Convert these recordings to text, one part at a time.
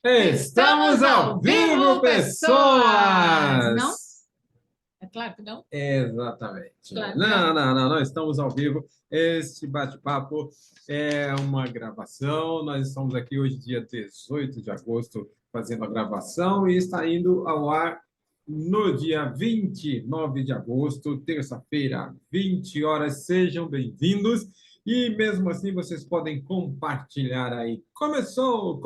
Estamos ao vivo, pessoas! Não? É claro que não? Exatamente. Claro que Não, estamos ao vivo. Este bate-papo é uma gravação. Nós estamos aqui hoje, dia 18 de agosto, fazendo a gravação e está indo ao ar no dia 29 de agosto, terça-feira, 20 horas. Sejam bem-vindos. E mesmo assim, vocês podem compartilhar aí. Começou,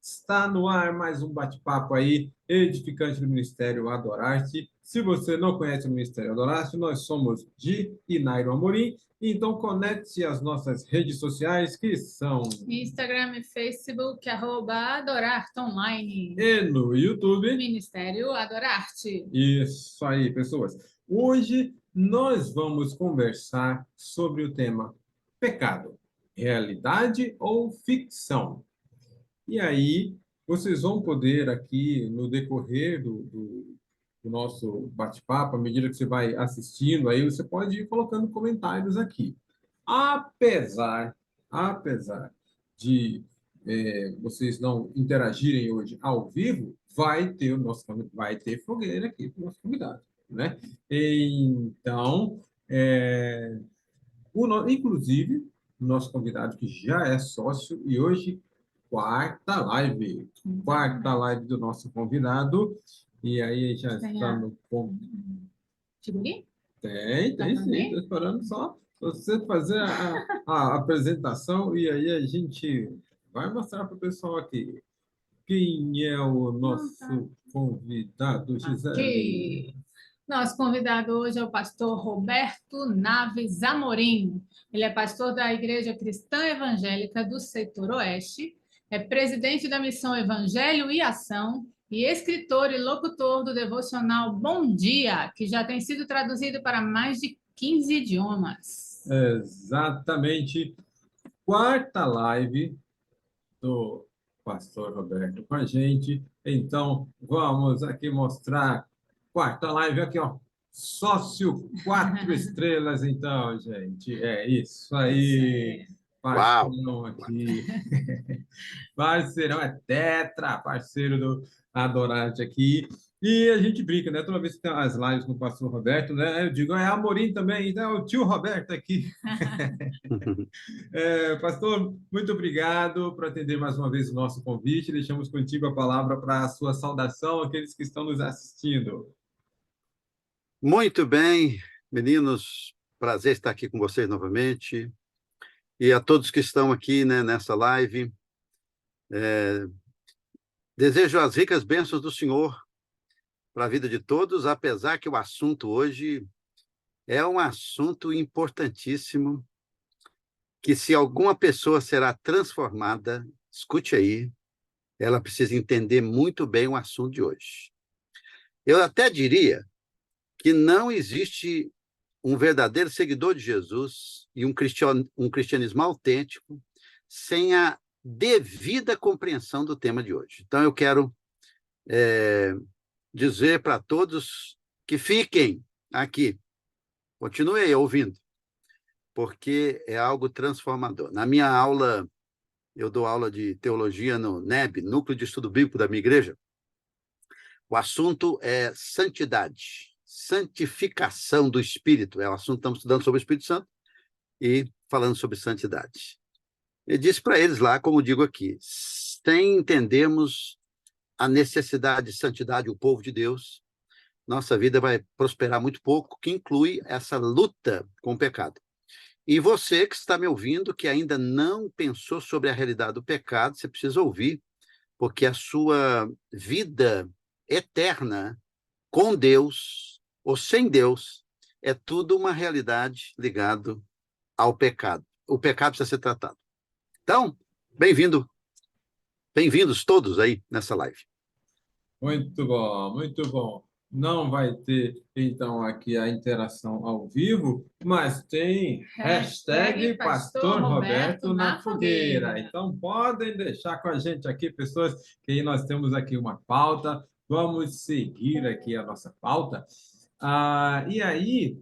está no ar mais um bate-papo aí, edificante do Ministério Adorarte. Se você não conhece o Ministério Adorarte, nós somos de Inairo Amorim. Então, conecte-se às nossas redes sociais, que são Instagram e Facebook, @Adorarte_Online. e no YouTube. Ministério Adorarte. Isso aí, pessoas. Hoje nós vamos conversar sobre o tema pecado, realidade ou ficção. E aí, vocês vão poder aqui, no decorrer do nosso bate-papo, à medida que você vai assistindo, aí você pode ir colocando comentários aqui. Apesar, apesar de vocês não interagirem hoje ao vivo, vai ter fogueira aqui para o nosso convidado, né? Então, inclusive, o nosso convidado que já é sócio e hoje quarta live do nosso convidado. E aí já está no ponto. Figurinha? Tem sim. Estou esperando só você fazer a apresentação e aí a gente vai mostrar para o pessoal aqui quem é o nosso convidado, Gisele. Aqui. Nosso convidado hoje é o pastor Roberto Naves Amorim. Ele é pastor da Igreja Cristã Evangélica do Setor Oeste, é presidente da Missão Evangelho e Ação e escritor e locutor do devocional Bom Dia, que já tem sido traduzido para mais de 15 idiomas. Exatamente. Quarta live do pastor Roberto com a gente. Então, vamos aqui mostrar quarta live aqui, ó. Sócio 4 estrelas, então, gente. É isso aí. Parceirão aqui. Parceirão é tetra, parceiro do Adorante aqui. E a gente brinca, né? Toda vez que tem as lives com o pastor Roberto, né? Eu digo, é Amorim também, então é o tio Roberto aqui. Pastor, muito obrigado por atender mais uma vez o nosso convite. Deixamos contigo a palavra para a sua saudação àqueles que estão nos assistindo. Muito bem, meninos, prazer estar aqui com vocês novamente. E a todos que estão aqui, né, nessa live, desejo as ricas bênçãos do Senhor para a vida de todos, apesar que o assunto hoje é um assunto importantíssimo, que se alguma pessoa será transformada, escute aí, ela precisa entender muito bem o assunto de hoje. Eu até diria que não existe um verdadeiro seguidor de Jesus e um cristianismo autêntico sem a devida compreensão do tema de hoje. Então, eu quero dizer para todos que fiquem aqui, continuem ouvindo, porque é algo transformador. Na minha aula, eu dou aula de teologia no NEB, Núcleo de Estudo Bíblico da minha igreja. O assunto é santidade, santificação do Espírito. É o assunto, estamos estudando sobre o Espírito Santo e falando sobre santidade. Eu disse para eles lá, como digo aqui, sem entendermos a necessidade de santidade, o povo de Deus, nossa vida vai prosperar muito pouco, que inclui essa luta com o pecado. E você que está me ouvindo, que ainda não pensou sobre a realidade do pecado, você precisa ouvir, porque a sua vida eterna com Deus ou sem Deus é tudo uma realidade ligada ao pecado. O pecado precisa ser tratado. Então, bem-vindos todos aí nessa live. Muito bom, muito bom. Não vai ter, então, aqui a interação ao vivo, mas tem hashtag Pastor Roberto na fogueira. Então, podem deixar com a gente aqui, pessoas, que nós temos aqui uma pauta. Vamos seguir aqui a nossa pauta. E aí,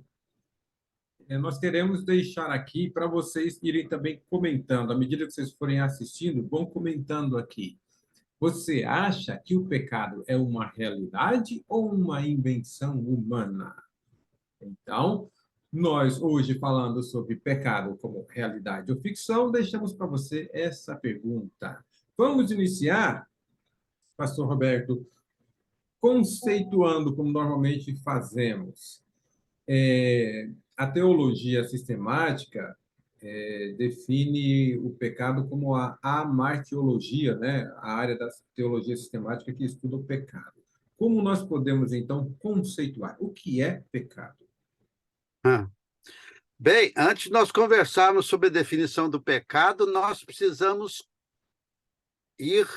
nós queremos deixar aqui para vocês irem também comentando. À medida que vocês forem assistindo, vão comentando aqui. Você acha que o pecado é uma realidade ou uma invenção humana? Então, nós hoje falando sobre pecado como realidade ou ficção, deixamos para você essa pergunta. Vamos iniciar, Pastor Roberto, conceituando como normalmente fazemos. A teologia sistemática define o pecado como a amartiologia, né? A área da teologia sistemática que estuda o pecado. Como nós podemos, então, conceituar o que é pecado? Ah. Bem, antes de nós conversarmos sobre a definição do pecado, nós precisamos ir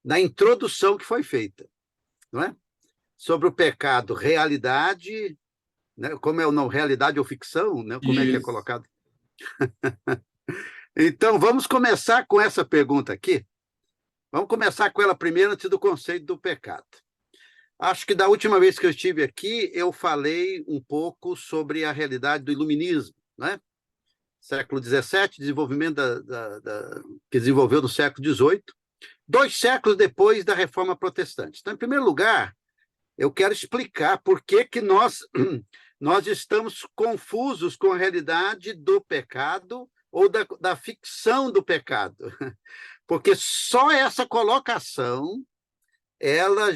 na introdução que foi feita, não é? Sobre o pecado, realidade, né? Como é o nome, realidade ou ficção, né? Como é que é Isso. colocado? Então, vamos começar com essa pergunta aqui. Vamos começar com ela primeiro, antes do conceito do pecado. Acho que da última vez que eu estive aqui, eu falei um pouco sobre a realidade do iluminismo, né? Século XVII, desenvolvimento que desenvolveu no século XVIII, 2 séculos depois da Reforma Protestante. Então, em primeiro lugar, eu quero explicar por que nós estamos confusos com a realidade do pecado ou da ficção do pecado. Porque só essa colocação, ela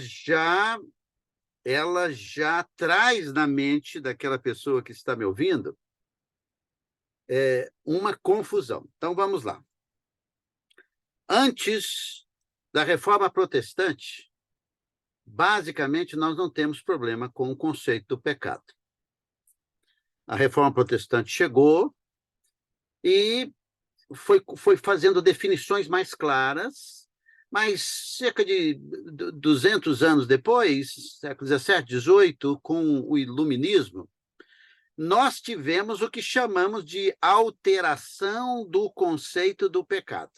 já traz na mente daquela pessoa que está me ouvindo uma confusão. Então, vamos lá. Antes da Reforma Protestante, basicamente, nós não temos problema com o conceito do pecado. A Reforma Protestante chegou e foi fazendo definições mais claras, mas cerca de 200 anos depois, século XVII, XVIII, com o Iluminismo, nós tivemos o que chamamos de alteração do conceito do pecado.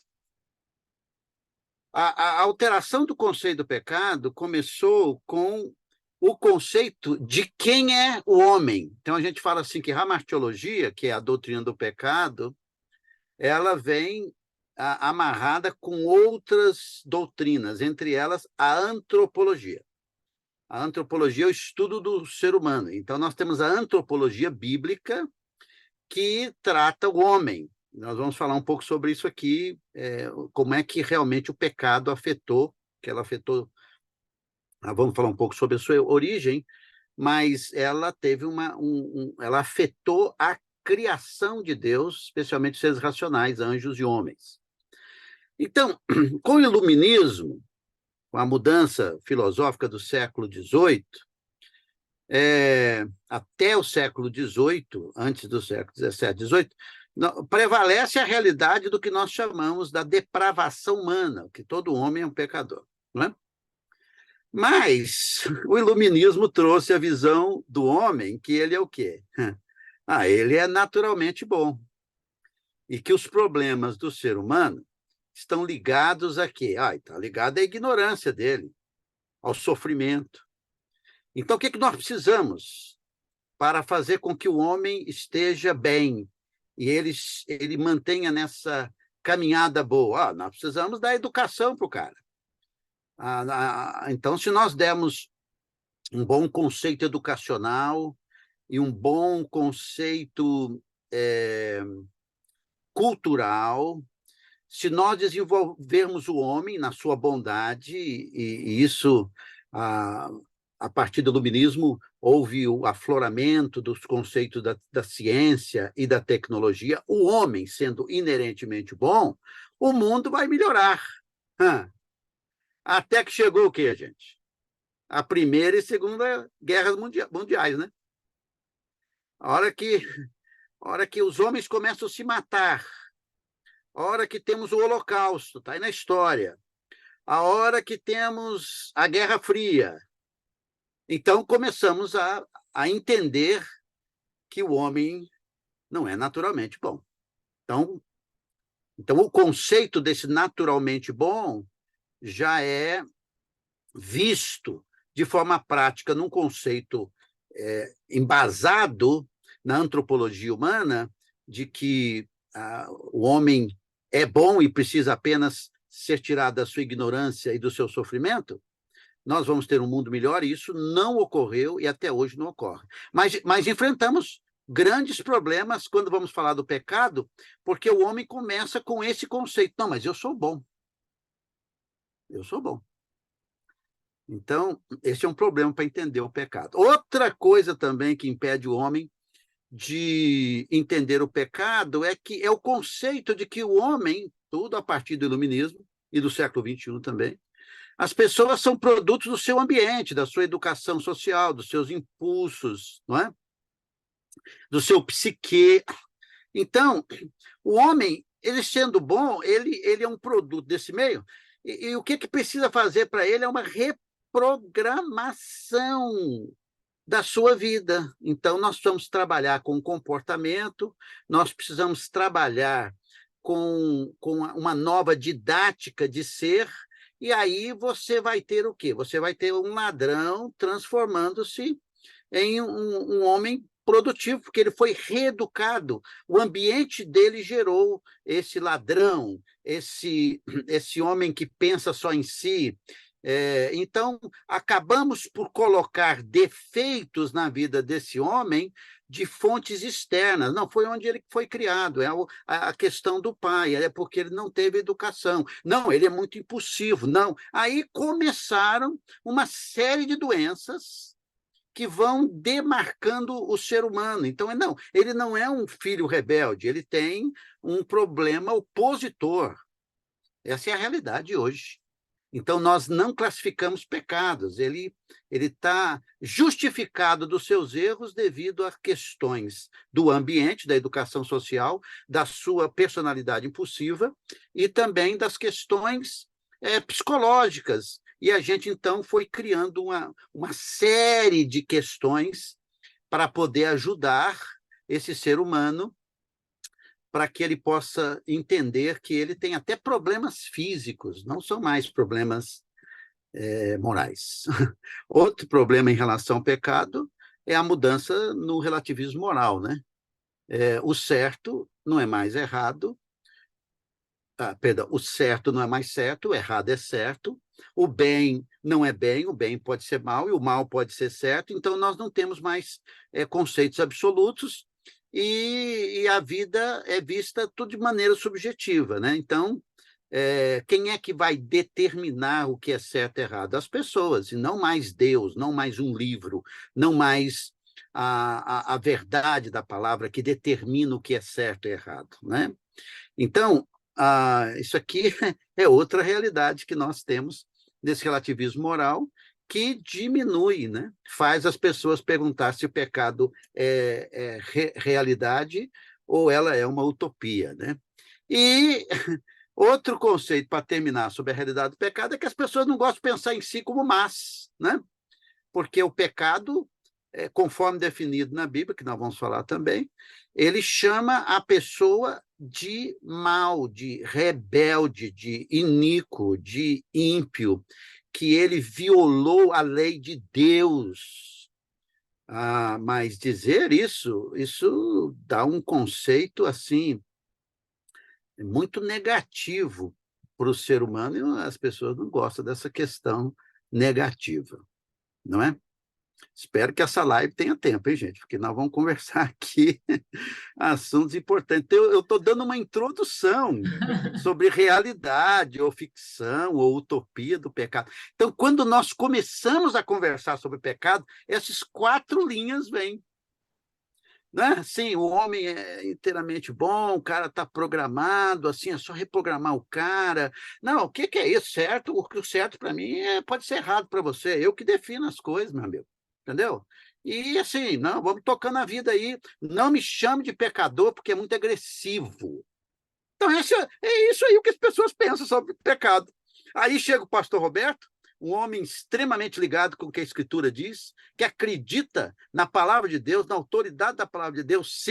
A alteração do conceito do pecado começou com o conceito de quem é o homem. Então, a gente fala assim que a hamartiologia, que é a doutrina do pecado, ela vem amarrada com outras doutrinas, entre elas a antropologia. A antropologia é o estudo do ser humano. Então, nós temos a antropologia bíblica, que trata o homem. Nós vamos falar um pouco sobre isso aqui, como é que realmente o pecado afetou, vamos falar um pouco sobre a sua origem, mas ela teve ela afetou a criação de Deus, especialmente seres racionais, anjos e homens. Então, com o iluminismo, com a mudança filosófica do século XVIII, até o século XVIII, antes do século XVII, XVIII, prevalece a realidade do que nós chamamos da depravação humana, que todo homem é um pecador, não é? Mas o iluminismo trouxe a visão do homem que ele é o quê? Ele é naturalmente bom. E que os problemas do ser humano estão ligados a quê? Está ligado à ignorância dele, ao sofrimento. Então, o que nós precisamos para fazer com que o homem esteja bem e ele mantenha nessa caminhada boa? Nós precisamos dar educação para o cara. Então, se nós dermos um bom conceito educacional e um bom conceito cultural, se nós desenvolvermos o homem na sua bondade, e isso, a partir do iluminismo, houve o afloramento dos conceitos da ciência e da tecnologia, o homem sendo inerentemente bom, o mundo vai melhorar. Até que chegou o quê, gente? A Primeira e Segunda Guerras Mundiais, né? A hora que os homens começam a se matar, a hora que temos o Holocausto, está aí na história, a hora que temos a Guerra Fria, então começamos a entender que o homem não é naturalmente bom. Então o conceito desse naturalmente bom já é visto de forma prática num conceito embasado na antropologia humana de que o homem é bom e precisa apenas ser tirado da sua ignorância e do seu sofrimento, nós vamos ter um mundo melhor, e isso não ocorreu e até hoje não ocorre. Mas enfrentamos grandes problemas quando vamos falar do pecado, porque o homem começa com esse conceito: não, mas eu sou bom. Eu sou bom. Então, esse é um problema para entender o pecado. Outra coisa também que impede o homem de entender o pecado é o conceito de que o homem, tudo a partir do iluminismo e do século XXI também, as pessoas são produtos do seu ambiente, da sua educação social, dos seus impulsos, não é? Do seu psique. Então, o homem, ele sendo bom, ele é um produto desse meio, e o que precisa fazer para ele é uma reprogramação da sua vida. Então, nós precisamos trabalhar com comportamento, nós precisamos trabalhar com uma nova didática de ser, e aí você vai ter o quê? Você vai ter um ladrão transformando-se em um homem produtivo, porque ele foi reeducado. O ambiente dele gerou esse ladrão, esse homem que pensa só em si. Então, acabamos por colocar defeitos na vida desse homem de fontes externas. Não, foi onde ele foi criado, é a questão do pai, é porque ele não teve educação. Não, ele é muito impulsivo. Não. Aí começaram uma série de doenças que vão demarcando o ser humano. Então, ele não é um filho rebelde, ele tem um problema opositor. Essa é a realidade hoje. Então, nós não classificamos pecados, ele está justificado dos seus erros devido a questões do ambiente, da educação social, da sua personalidade impulsiva e também das questões psicológicas. E a gente, então, foi criando uma série de questões para poder ajudar esse ser humano, para que ele possa entender que ele tem até problemas físicos, não são mais problemas morais. Outro problema em relação ao pecado é a mudança no relativismo moral, né? O certo não é mais errado, perdão, o certo não é mais certo, o errado é certo, o bem não é bem, o bem pode ser mal e o mal pode ser certo, então nós não temos mais conceitos absolutos e a vida é vista tudo de maneira subjetiva, né? Então, quem é que vai determinar o que é certo e errado? As pessoas, e não mais Deus, não mais um livro, não mais a verdade da palavra que determina o que é certo e errado, né? Então, isso aqui é outra realidade que nós temos desse relativismo moral, que diminui, né? Faz as pessoas perguntar se o pecado é realidade ou ela é uma utopia, né? E outro conceito, para terminar, sobre a realidade do pecado, é que as pessoas não gostam de pensar em si como más, né? Porque o pecado, conforme definido na Bíblia, que nós vamos falar também, ele chama a pessoa de mau, de rebelde, de iníquo, de ímpio, que ele violou a lei de Deus. Mas dizer isso dá um conceito assim muito negativo para o ser humano, e as pessoas não gostam dessa questão negativa, não é? Espero que essa live tenha tempo, hein, gente? Porque nós vamos conversar aqui assuntos importantes. Então, eu estou dando uma introdução sobre realidade, ou ficção, ou utopia do pecado. Então, quando nós começamos a conversar sobre pecado, essas 4 linhas vêm. Né? Sim, o homem é inteiramente bom, o cara está programado, assim, é só reprogramar o cara. Não, o que é isso? Certo? O que é certo para mim pode ser errado para você. Eu que defino as coisas, meu amigo. Entendeu? E assim, não, vamos tocando a vida aí. Não me chame de pecador, porque é muito agressivo. Então, é isso aí o que as pessoas pensam sobre pecado. Aí chega o pastor Roberto, um homem extremamente ligado com o que a Escritura diz, que acredita na palavra de Deus, na autoridade da palavra de Deus,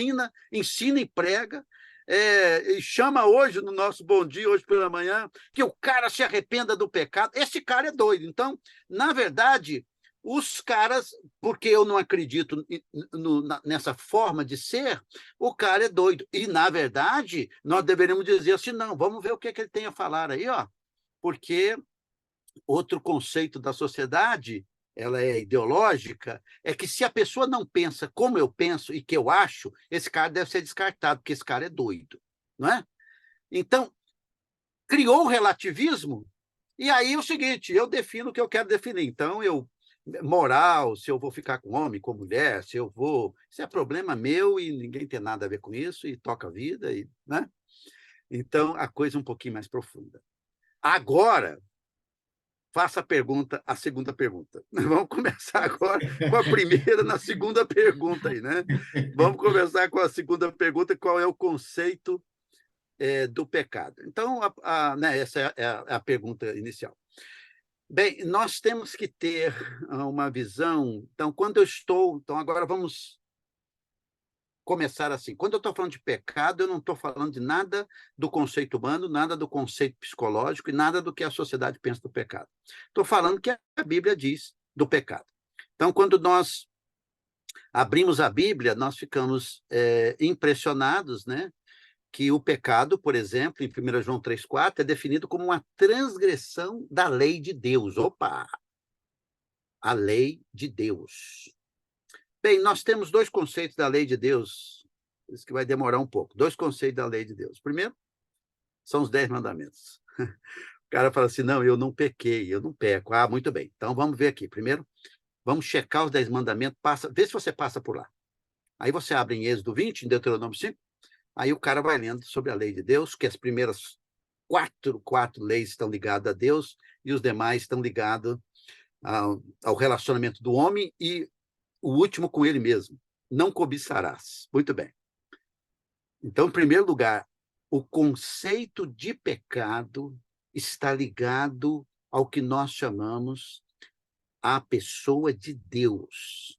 ensina e prega, e chama hoje, no nosso Bom Dia, hoje pela manhã, que o cara se arrependa do pecado. Esse cara é doido. Então, na verdade, os caras, porque eu não acredito nessa forma de ser, o cara é doido. E, na verdade, nós deveríamos dizer assim, não, vamos ver o que ele tem a falar aí, ó. porque outro conceito da sociedade, ela é ideológica, é que se a pessoa não pensa como eu penso e que eu acho, esse cara deve ser descartado, porque esse cara é doido, não é? Então, criou o relativismo, e aí é o seguinte, eu defino o que eu quero definir. Então, moral, se eu vou ficar com homem, com mulher, se eu vou... Isso é problema meu e ninguém tem nada a ver com isso, e toca a vida, né? Então, a coisa é um pouquinho mais profunda. Agora, faça a segunda pergunta. Vamos começar agora com a primeira na segunda pergunta aí, né? Vamos começar com a segunda pergunta, qual é o conceito do pecado? Então, né, essa é a pergunta inicial. Bem, nós temos que ter uma visão. Então, quando eu estou... Então, agora vamos começar assim. Quando eu estou falando de pecado, eu não estou falando de nada do conceito humano, nada do conceito psicológico e nada do que a sociedade pensa do pecado. Estou falando que a Bíblia diz do pecado. Então, quando nós abrimos a Bíblia, nós ficamos impressionados, né? Que o pecado, por exemplo, em 1 João 3,4, é definido como uma transgressão da lei de Deus. Opa! A lei de Deus. Bem, nós temos dois conceitos da lei de Deus, isso que vai demorar um pouco. Dois conceitos da lei de Deus. Primeiro, são os 10 mandamentos. O cara fala assim, não, eu não pequei, eu não peco. Ah, muito bem. Então, vamos ver aqui. Primeiro, vamos checar os 10 mandamentos, vê se você passa por lá. Aí você abre em Êxodo 20, em Deuteronômio 5, aí o cara vai lendo sobre a lei de Deus, que as primeiras quatro leis estão ligadas a Deus e os demais estão ligados ao relacionamento do homem e o último com ele mesmo. Não cobiçarás. Muito bem. Então, em primeiro lugar, o conceito de pecado está ligado ao que nós chamamos a pessoa de Deus.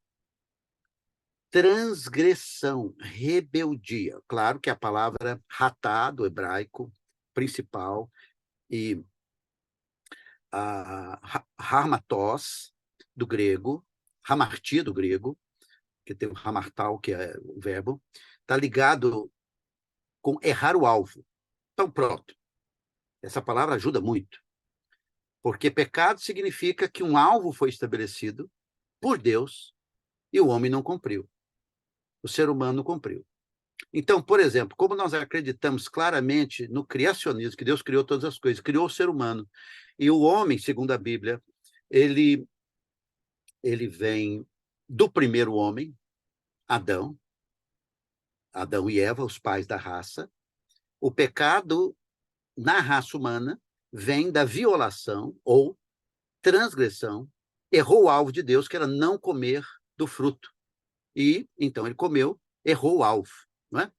Transgressão, rebeldia. Claro que a palavra ratá, do hebraico, principal, e harmatos, do grego, hamartia, do grego, que tem o hamartal, que é o verbo, está ligado com errar o alvo. Então, pronto. Essa palavra ajuda muito. Porque pecado significa que um alvo foi estabelecido por Deus e o homem não cumpriu. O ser humano não cumpriu. Então, por exemplo, como nós acreditamos claramente no criacionismo, que Deus criou todas as coisas, criou o ser humano, e o homem, segundo a Bíblia, ele vem do primeiro homem, Adão e Eva, os pais da raça. O pecado na raça humana vem da violação ou transgressão, errou o alvo de Deus, que era não comer do fruto. E, então, ele comeu, errou o alvo, não é?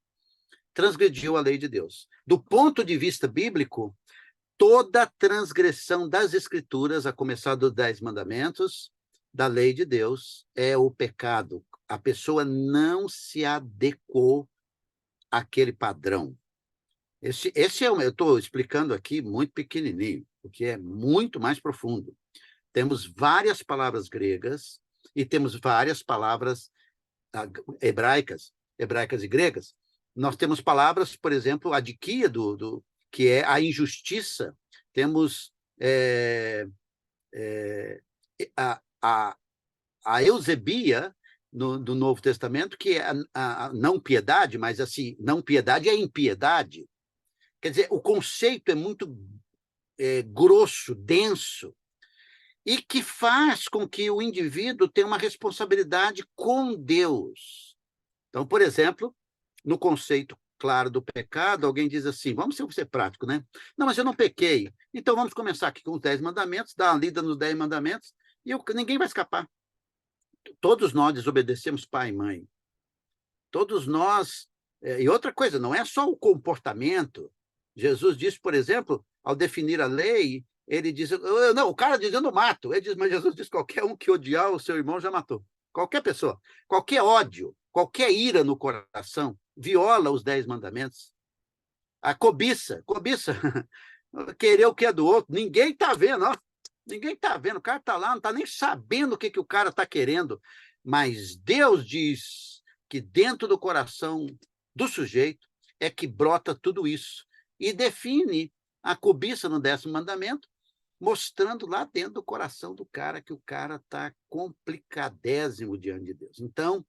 Transgrediu a lei de Deus. Do ponto de vista bíblico, toda transgressão das Escrituras, a começar dos 10 mandamentos, da lei de Deus, é o pecado. A pessoa não se adequou àquele padrão. Eu estou explicando aqui muito pequenininho, porque é muito mais profundo. Temos várias palavras gregas e temos várias palavras hebraicas e gregas. Nós temos palavras, por exemplo, a diquia, que é a injustiça. Temos a eusebia, do Novo Testamento, que é a não piedade, mas assim, não piedade é impiedade. Quer dizer, o conceito é muito grosso, denso, e que faz com que o indivíduo tenha uma responsabilidade com Deus. Então, por exemplo, no conceito claro do pecado, alguém diz assim, vamos ser prático, né? Não, mas eu não pequei. Então, vamos começar aqui com os 10 mandamentos, dar uma lida nos 10 mandamentos, e ninguém vai escapar. Todos nós desobedecemos pai e mãe. Todos nós... E outra coisa, não é só o comportamento. Jesus disse, por exemplo, ao definir a lei, ele diz... Não, o cara diz, eu não mato. Ele diz, mas Jesus diz, qualquer um que odiar o seu irmão já matou. Qualquer pessoa. Qualquer ódio, qualquer ira no coração, viola os 10 mandamentos. A cobiça. Querer o que é do outro. Ninguém está vendo, ó. Ninguém está vendo. O cara está lá, não está nem sabendo o que o cara está querendo. Mas Deus diz que dentro do coração do sujeito é que brota tudo isso. E define a cobiça no 10º mandamento mostrando lá dentro do coração do cara que o cara está complicadésimo diante de Deus. Então,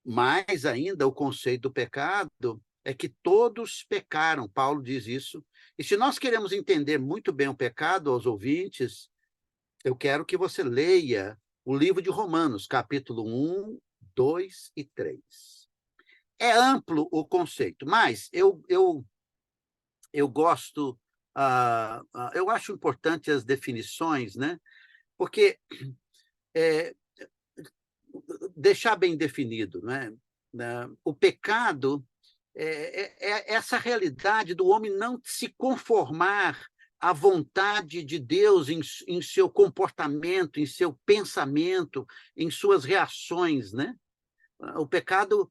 mais ainda, o conceito do pecado é que todos pecaram, Paulo diz isso. E se nós queremos entender muito bem o pecado aos ouvintes, eu quero que você leia o livro de Romanos, capítulo 1, 2 e 3. É amplo o conceito, mas eu gosto, eu acho importante as definições, né? Porque deixar bem definido, né? O pecado é essa realidade do homem não se conformar à vontade de Deus em seu comportamento, em seu pensamento, em suas reações, né? O pecado,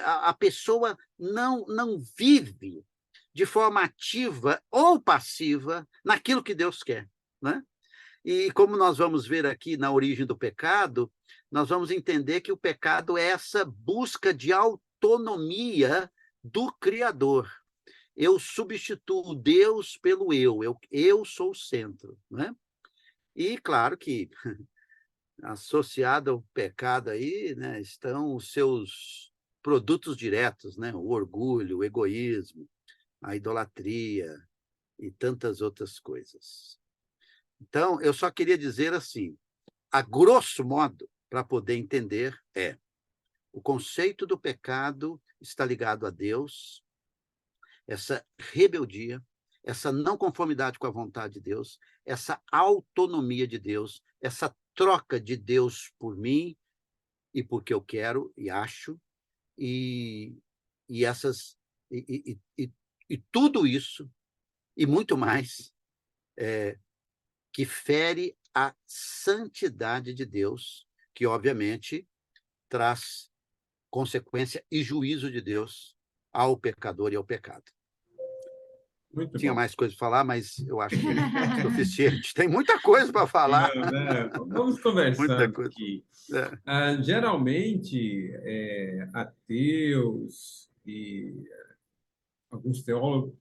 a pessoa não vive de forma ativa ou passiva naquilo que Deus quer, né? E como nós vamos ver aqui na origem do pecado, nós vamos entender que o pecado é essa busca de autonomia do Criador. Eu substituo Deus pelo eu sou o centro, né? E claro que associado ao pecado aí, né, estão os seus produtos diretos, né? O orgulho, o egoísmo, a idolatria e tantas outras coisas. Então, eu só queria dizer assim, a grosso modo, para poder entender, o conceito do pecado está ligado a Deus, essa rebeldia, essa não conformidade com a vontade de Deus, essa autonomia de Deus, essa troca de Deus por mim e porque eu quero e acho, e essas e tudo isso e muito mais que fere a santidade de Deus, que obviamente traz consequência e juízo de Deus ao pecador e ao pecado. Muito Tinha bom. mais coisa para falar, mas eu acho que é suficiente. Tem muita coisa para falar. Não, né? Vamos Muita conversando coisa. aqui. É. Geralmente, ateus e alguns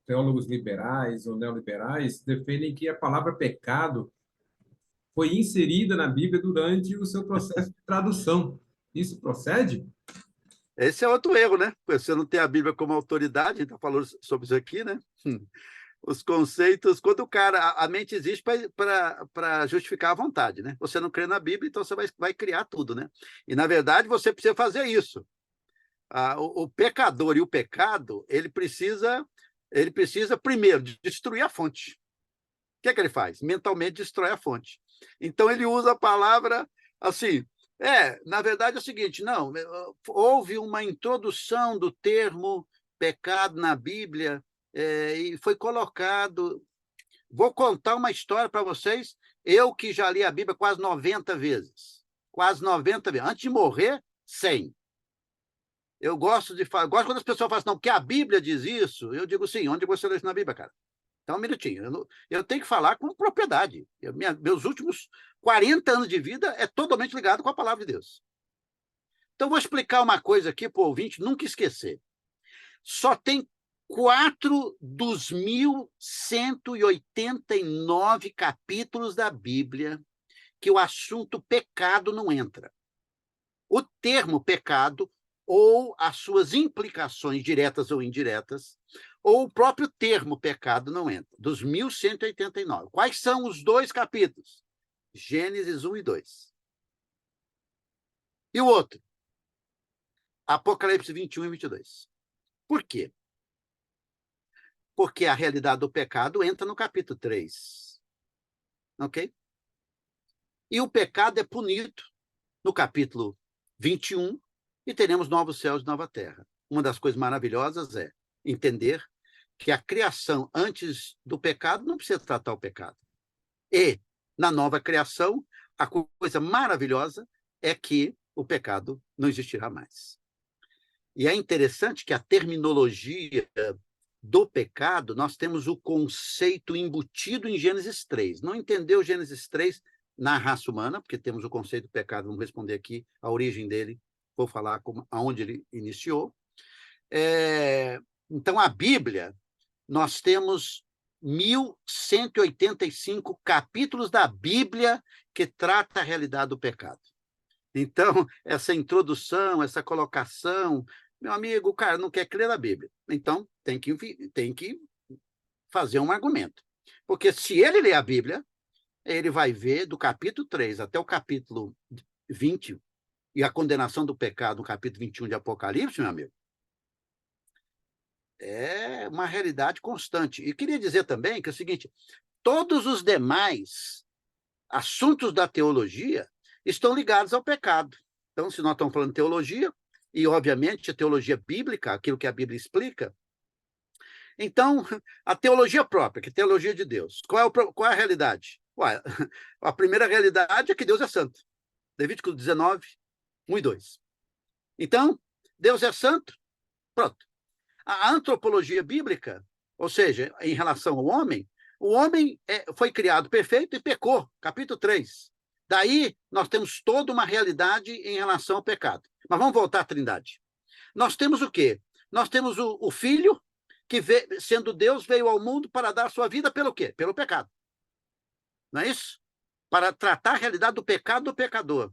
teólogos liberais ou neoliberais defendem que a palavra pecado foi inserida na Bíblia durante o seu processo de tradução. Isso procede? Esse é outro erro, né? Você não tem a Bíblia como autoridade, a gente está falando sobre isso aqui, né? Os conceitos, quando o cara, a mente existe para justificar a vontade, né? Você não crê na Bíblia, então você vai criar tudo, né? E, na verdade, você precisa fazer isso. O pecador e o pecado, ele precisa primeiro destruir a fonte. O que é que ele faz? Mentalmente destrói a fonte. Então, ele usa a palavra assim. Na verdade é o seguinte, não, houve uma introdução do termo pecado na Bíblia e foi colocado. Vou contar uma história para vocês, eu que já li a Bíblia quase 90 vezes. Quase 90 vezes. Antes de morrer, 100. Eu gosto quando as pessoas falam assim, não, que a Bíblia diz isso, eu digo sim, onde você lê isso na Bíblia, cara? Então, um minutinho. Eu tenho que falar com propriedade. Meus últimos 40 anos de vida é totalmente ligado com a palavra de Deus. Então, vou explicar uma coisa aqui para o ouvinte nunca esquecer. Só tem 4 dos 1.189 capítulos da Bíblia que o assunto pecado não entra. O termo pecado, ou as suas implicações diretas ou indiretas, ou o próprio termo pecado não entra, dos 1.189. Quais são os 2 capítulos? Gênesis 1 e 2. E o outro? Apocalipse 21 e 22. Por quê? Porque a realidade do pecado entra no capítulo 3. Ok? E o pecado é punido no capítulo 21 e teremos novos céus e nova terra. Uma das coisas maravilhosas é entender que a criação antes do pecado não precisa tratar o pecado. E, na nova criação, a coisa maravilhosa é que o pecado não existirá mais. E é interessante que a terminologia do pecado, nós temos o conceito embutido em Gênesis 3. Não entendeu Gênesis 3 na raça humana, porque temos o conceito do pecado, vamos responder aqui a origem dele, vou falar aonde ele iniciou. Então, a Bíblia, nós temos 1.185 capítulos da Bíblia que trata a realidade do pecado. Então, essa introdução, essa colocação, meu amigo, o cara não quer crer na Bíblia. Então, tem que fazer um argumento. Porque se ele ler a Bíblia, ele vai ver do capítulo 3 até o capítulo 20, e a condenação do pecado no capítulo 21 de Apocalipse, meu amigo, é uma realidade constante. E queria dizer também que é o seguinte, todos os demais assuntos da teologia estão ligados ao pecado. Então, se nós estamos falando de teologia, e obviamente a teologia bíblica, aquilo que a Bíblia explica, então, a teologia própria, que é a teologia de Deus, qual é a realidade? Ué, a primeira realidade é que Deus é santo. Levítico 19, 1 e 2. Então, Deus é santo, pronto. A antropologia bíblica, ou seja, em relação ao homem, o homem foi criado perfeito e pecou, capítulo 3. Daí, nós temos toda uma realidade em relação ao pecado. Mas vamos voltar à Trindade. Nós temos o quê? Nós temos o Filho, que, sendo Deus, veio ao mundo para dar a sua vida pelo quê? Pelo pecado. Não é isso? Para tratar a realidade do pecado do pecador.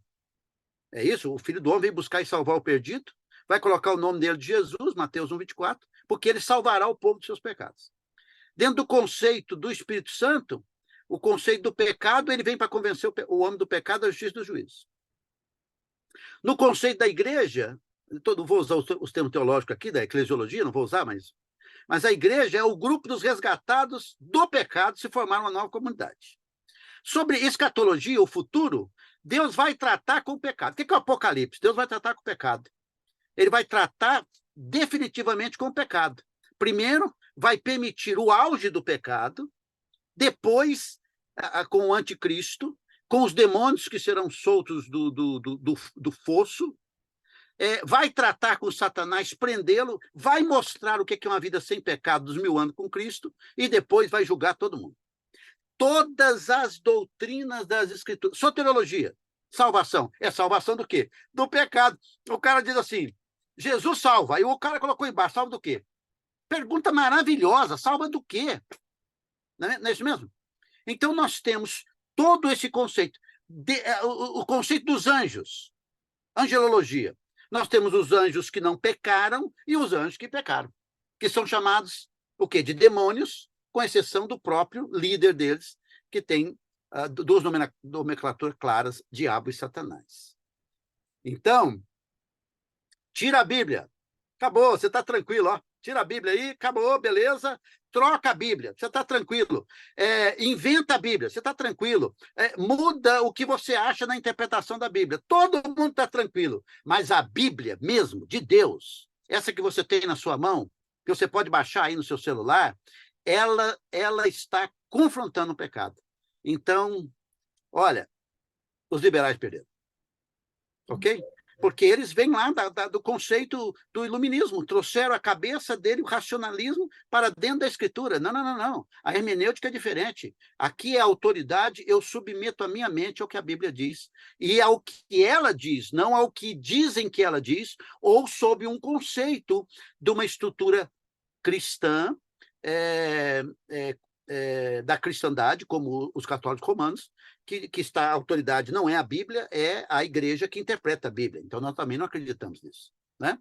É isso? O Filho do Homem veio buscar e salvar o perdido, vai colocar o nome dele de Jesus, Mateus 1:24, porque ele salvará o povo dos seus pecados. Dentro do conceito do Espírito Santo, o conceito do pecado, ele vem para convencer o homem do pecado, da justiça e do juízo. No conceito da igreja, não vou usar os termos teológicos aqui, da eclesiologia, não vou usar, mas a igreja é o grupo dos resgatados do pecado se formar uma nova comunidade. Sobre escatologia, o futuro, Deus vai tratar com o pecado. O que é o Apocalipse? Deus vai tratar com o pecado. Ele vai tratar definitivamente com o pecado. Primeiro, vai permitir o auge do pecado, depois, com o anticristo, com os demônios que serão soltos do fosso, vai tratar com Satanás, prendê-lo, vai mostrar o que é uma vida sem pecado dos 1000 anos com Cristo, e depois vai julgar todo mundo. Todas as doutrinas das Escrituras, soteriologia, salvação. É salvação do quê? Do pecado. O cara diz assim, Jesus salva, aí o cara colocou embaixo, salva do quê? Pergunta maravilhosa, salva do quê? Não é isso mesmo? Então, nós temos todo esse conceito, o conceito dos anjos, angelologia. Nós temos os anjos que não pecaram e os anjos que pecaram, que são chamados, o quê? De demônios, com exceção do próprio líder deles, que tem duas nomenclaturas claras, diabo e Satanás. Então, tira a Bíblia. Acabou, você está tranquilo, ó. Tira a Bíblia aí, acabou, beleza. Troca a Bíblia, você está tranquilo. Inventa a Bíblia, você está tranquilo. Muda o que você acha na interpretação da Bíblia. Todo mundo está tranquilo. Mas a Bíblia mesmo, de Deus, essa que você tem na sua mão, que você pode baixar aí no seu celular, ela está confrontando o pecado. Então, olha, os liberais perderam. Ok? Porque eles vêm lá do conceito do iluminismo, trouxeram a cabeça dele, o racionalismo, para dentro da escritura. Não. A hermenêutica é diferente. Aqui é a autoridade, eu submeto a minha mente ao que a Bíblia diz. E ao que ela diz, não ao que dizem que ela diz, ou sob um conceito de uma estrutura cristã, da cristandade, como os católicos romanos, que a autoridade não é a Bíblia, é a igreja que interpreta a Bíblia. Então, nós também não acreditamos nisso. Né?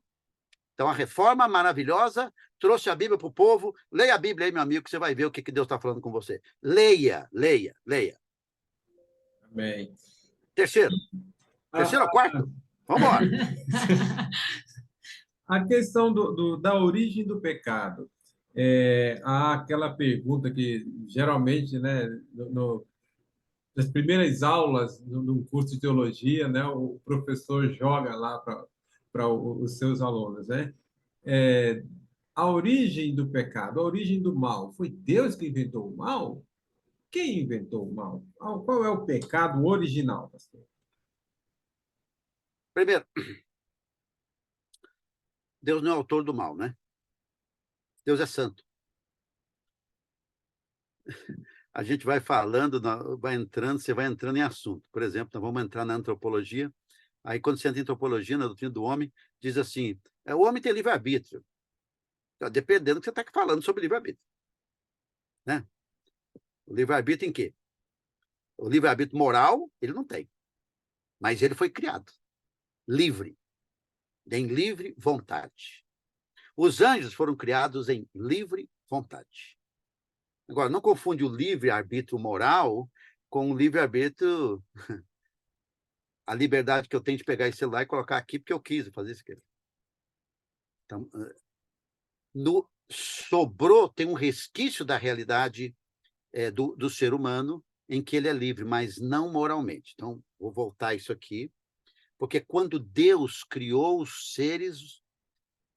Então, a reforma maravilhosa trouxe a Bíblia para o povo. Leia a Bíblia aí, meu amigo, que você vai ver o que Deus está falando com você. Leia. Amém. Terceiro ou quarto? Vamos embora. A questão da origem do pecado. Há aquela pergunta que, geralmente, né, nas primeiras aulas, num curso de teologia, né, o professor joga lá para os seus alunos, né? A origem do pecado, a origem do mal, foi Deus que inventou o mal? Quem inventou o mal? Qual é o pecado original, pastor? Primeiro, Deus não é autor do mal, né? Deus é santo. A gente vai falando, você vai entrando em assunto. Por exemplo, nós vamos entrar na antropologia. Aí, quando você entra em antropologia, na doutrina do homem, diz assim, o homem tem livre-arbítrio. Dependendo do que você está falando sobre livre-arbítrio. Né? O livre-arbítrio em quê? O livre-arbítrio moral, ele não tem. Mas ele foi criado. Livre. Em livre vontade. Os anjos foram criados em livre vontade. Agora, não confunde o livre-arbítrio moral com o livre-arbítrio, a liberdade que eu tenho de pegar esse celular e colocar aqui porque eu quis fazer isso aqui. Então, sobrou, tem um resquício da realidade do ser humano em que ele é livre, mas não moralmente. Então, vou voltar isso aqui, porque quando Deus criou os seres,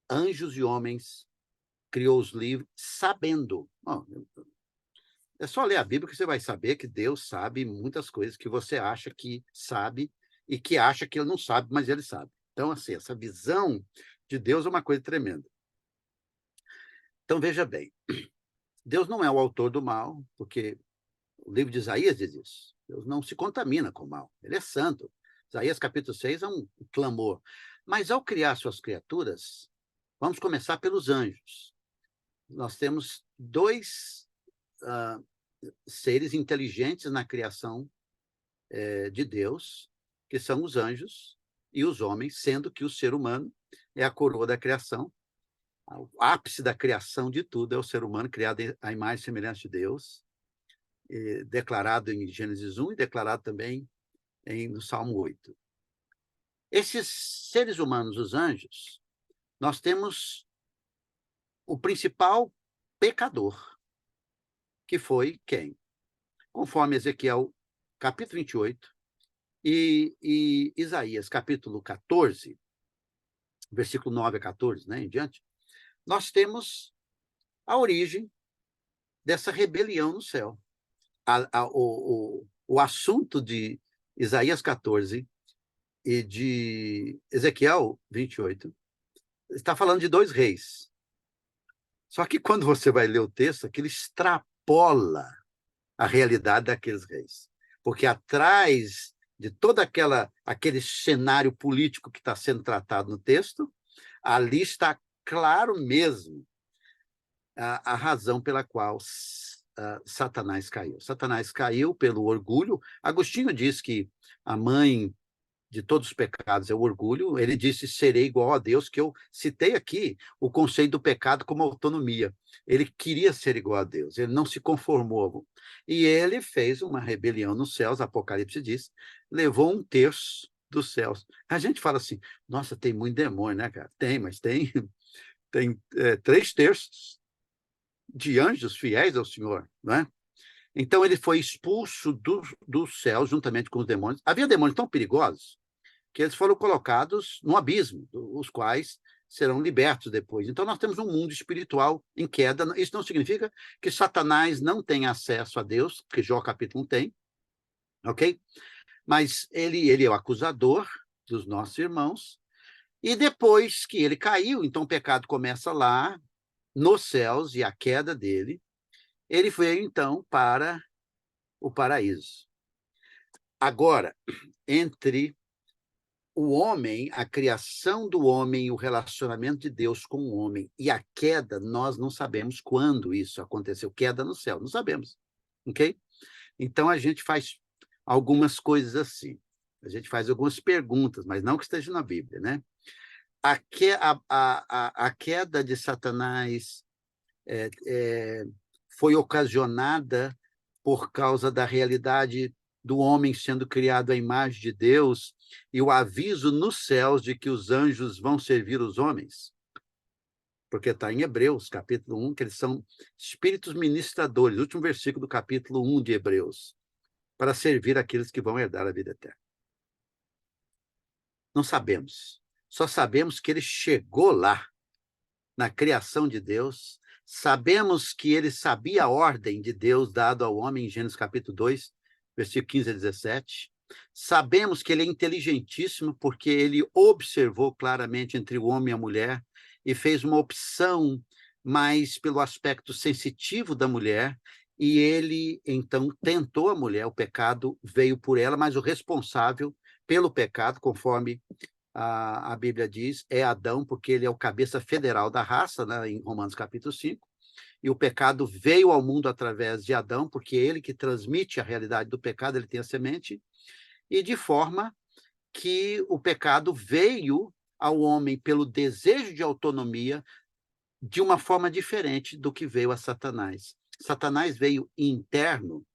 anjos e homens, criou os livres, sabendo. Bom, é só ler a Bíblia que você vai saber que Deus sabe muitas coisas que você acha que sabe e que acha que ele não sabe, mas ele sabe. Então, assim, essa visão de Deus é uma coisa tremenda. Então, veja bem, Deus não é o autor do mal, porque o livro de Isaías diz isso. Deus não se contamina com o mal. Ele é santo. Isaías capítulo 6 é um clamor. Mas ao criar suas criaturas, vamos começar pelos anjos. Nós temos dois seres inteligentes na criação de Deus, que são os anjos e os homens, sendo que o ser humano é a coroa da criação. O ápice da criação de tudo é o ser humano, criado à imagem e semelhança de Deus, declarado em Gênesis 1 e declarado também no Salmo 8. Esses seres humanos, os anjos, nós temos o principal pecador, que foi quem? Conforme Ezequiel, capítulo 28, e Isaías, capítulo 14, versículo 9 a 14, né, em diante, nós temos a origem dessa rebelião no céu. O assunto de Isaías 14 e de Ezequiel 28 está falando de dois reis. Só que quando você vai ler o texto, aquilo extrapola a realidade daqueles reis. Porque atrás de todo aquele cenário político que está sendo tratado no texto, ali está claro mesmo a razão pela qual Satanás caiu. Satanás caiu pelo orgulho. Agostinho diz que a mãe de todos os pecados é o orgulho. Ele disse, serei igual a Deus, que eu citei aqui o conceito do pecado como autonomia. Ele queria ser igual a Deus, ele não se conformou. E ele fez uma rebelião nos céus, Apocalipse diz, levou 1/3 dos céus. A gente fala assim, nossa, tem muito demônio, né, cara? Tem, mas tem 3/3 de anjos fiéis ao Senhor, não é? Então, ele foi expulso do céu, juntamente com os demônios. Havia demônios tão perigosos que eles foram colocados no abismo, os quais serão libertos depois. Então, nós temos um mundo espiritual em queda. Isso não significa que Satanás não tem acesso a Deus, que Jó capítulo 1 tem, ok? Mas ele é o acusador dos nossos irmãos. E depois que ele caiu, então o pecado começa lá, nos céus, e a queda dele, ele veio, então, para o paraíso. Agora, entre o homem, a criação do homem, o relacionamento de Deus com o homem e a queda, nós não sabemos quando isso aconteceu. Queda no céu, não sabemos, ok? Então, a gente faz algumas coisas assim. A gente faz algumas perguntas, mas não que esteja na Bíblia, né? A queda de Satanás foi ocasionada por causa da realidade do homem sendo criado à imagem de Deus e o aviso nos céus de que os anjos vão servir os homens. Porque está em Hebreus, capítulo 1, que eles são espíritos ministradores, último versículo do capítulo 1 de Hebreus, para servir aqueles que vão herdar a vida eterna. Não sabemos. Só sabemos que ele chegou lá, na criação de Deus. Sabemos que ele sabia a ordem de Deus dada ao homem em Gênesis capítulo 2, versículo 15 a 17. Sabemos que ele é inteligentíssimo porque ele observou claramente entre o homem e a mulher e fez uma opção mais pelo aspecto sensitivo da mulher, e ele, então, tentou a mulher. O pecado veio por ela, mas o responsável pelo pecado, conforme a Bíblia diz, é Adão, porque ele é o cabeça federal da raça, né, em Romanos capítulo 5, e o pecado veio ao mundo através de Adão, porque é ele que transmite a realidade do pecado, ele tem a semente, e de forma que o pecado veio ao homem pelo desejo de autonomia de uma forma diferente do que veio a Satanás. Satanás veio interno,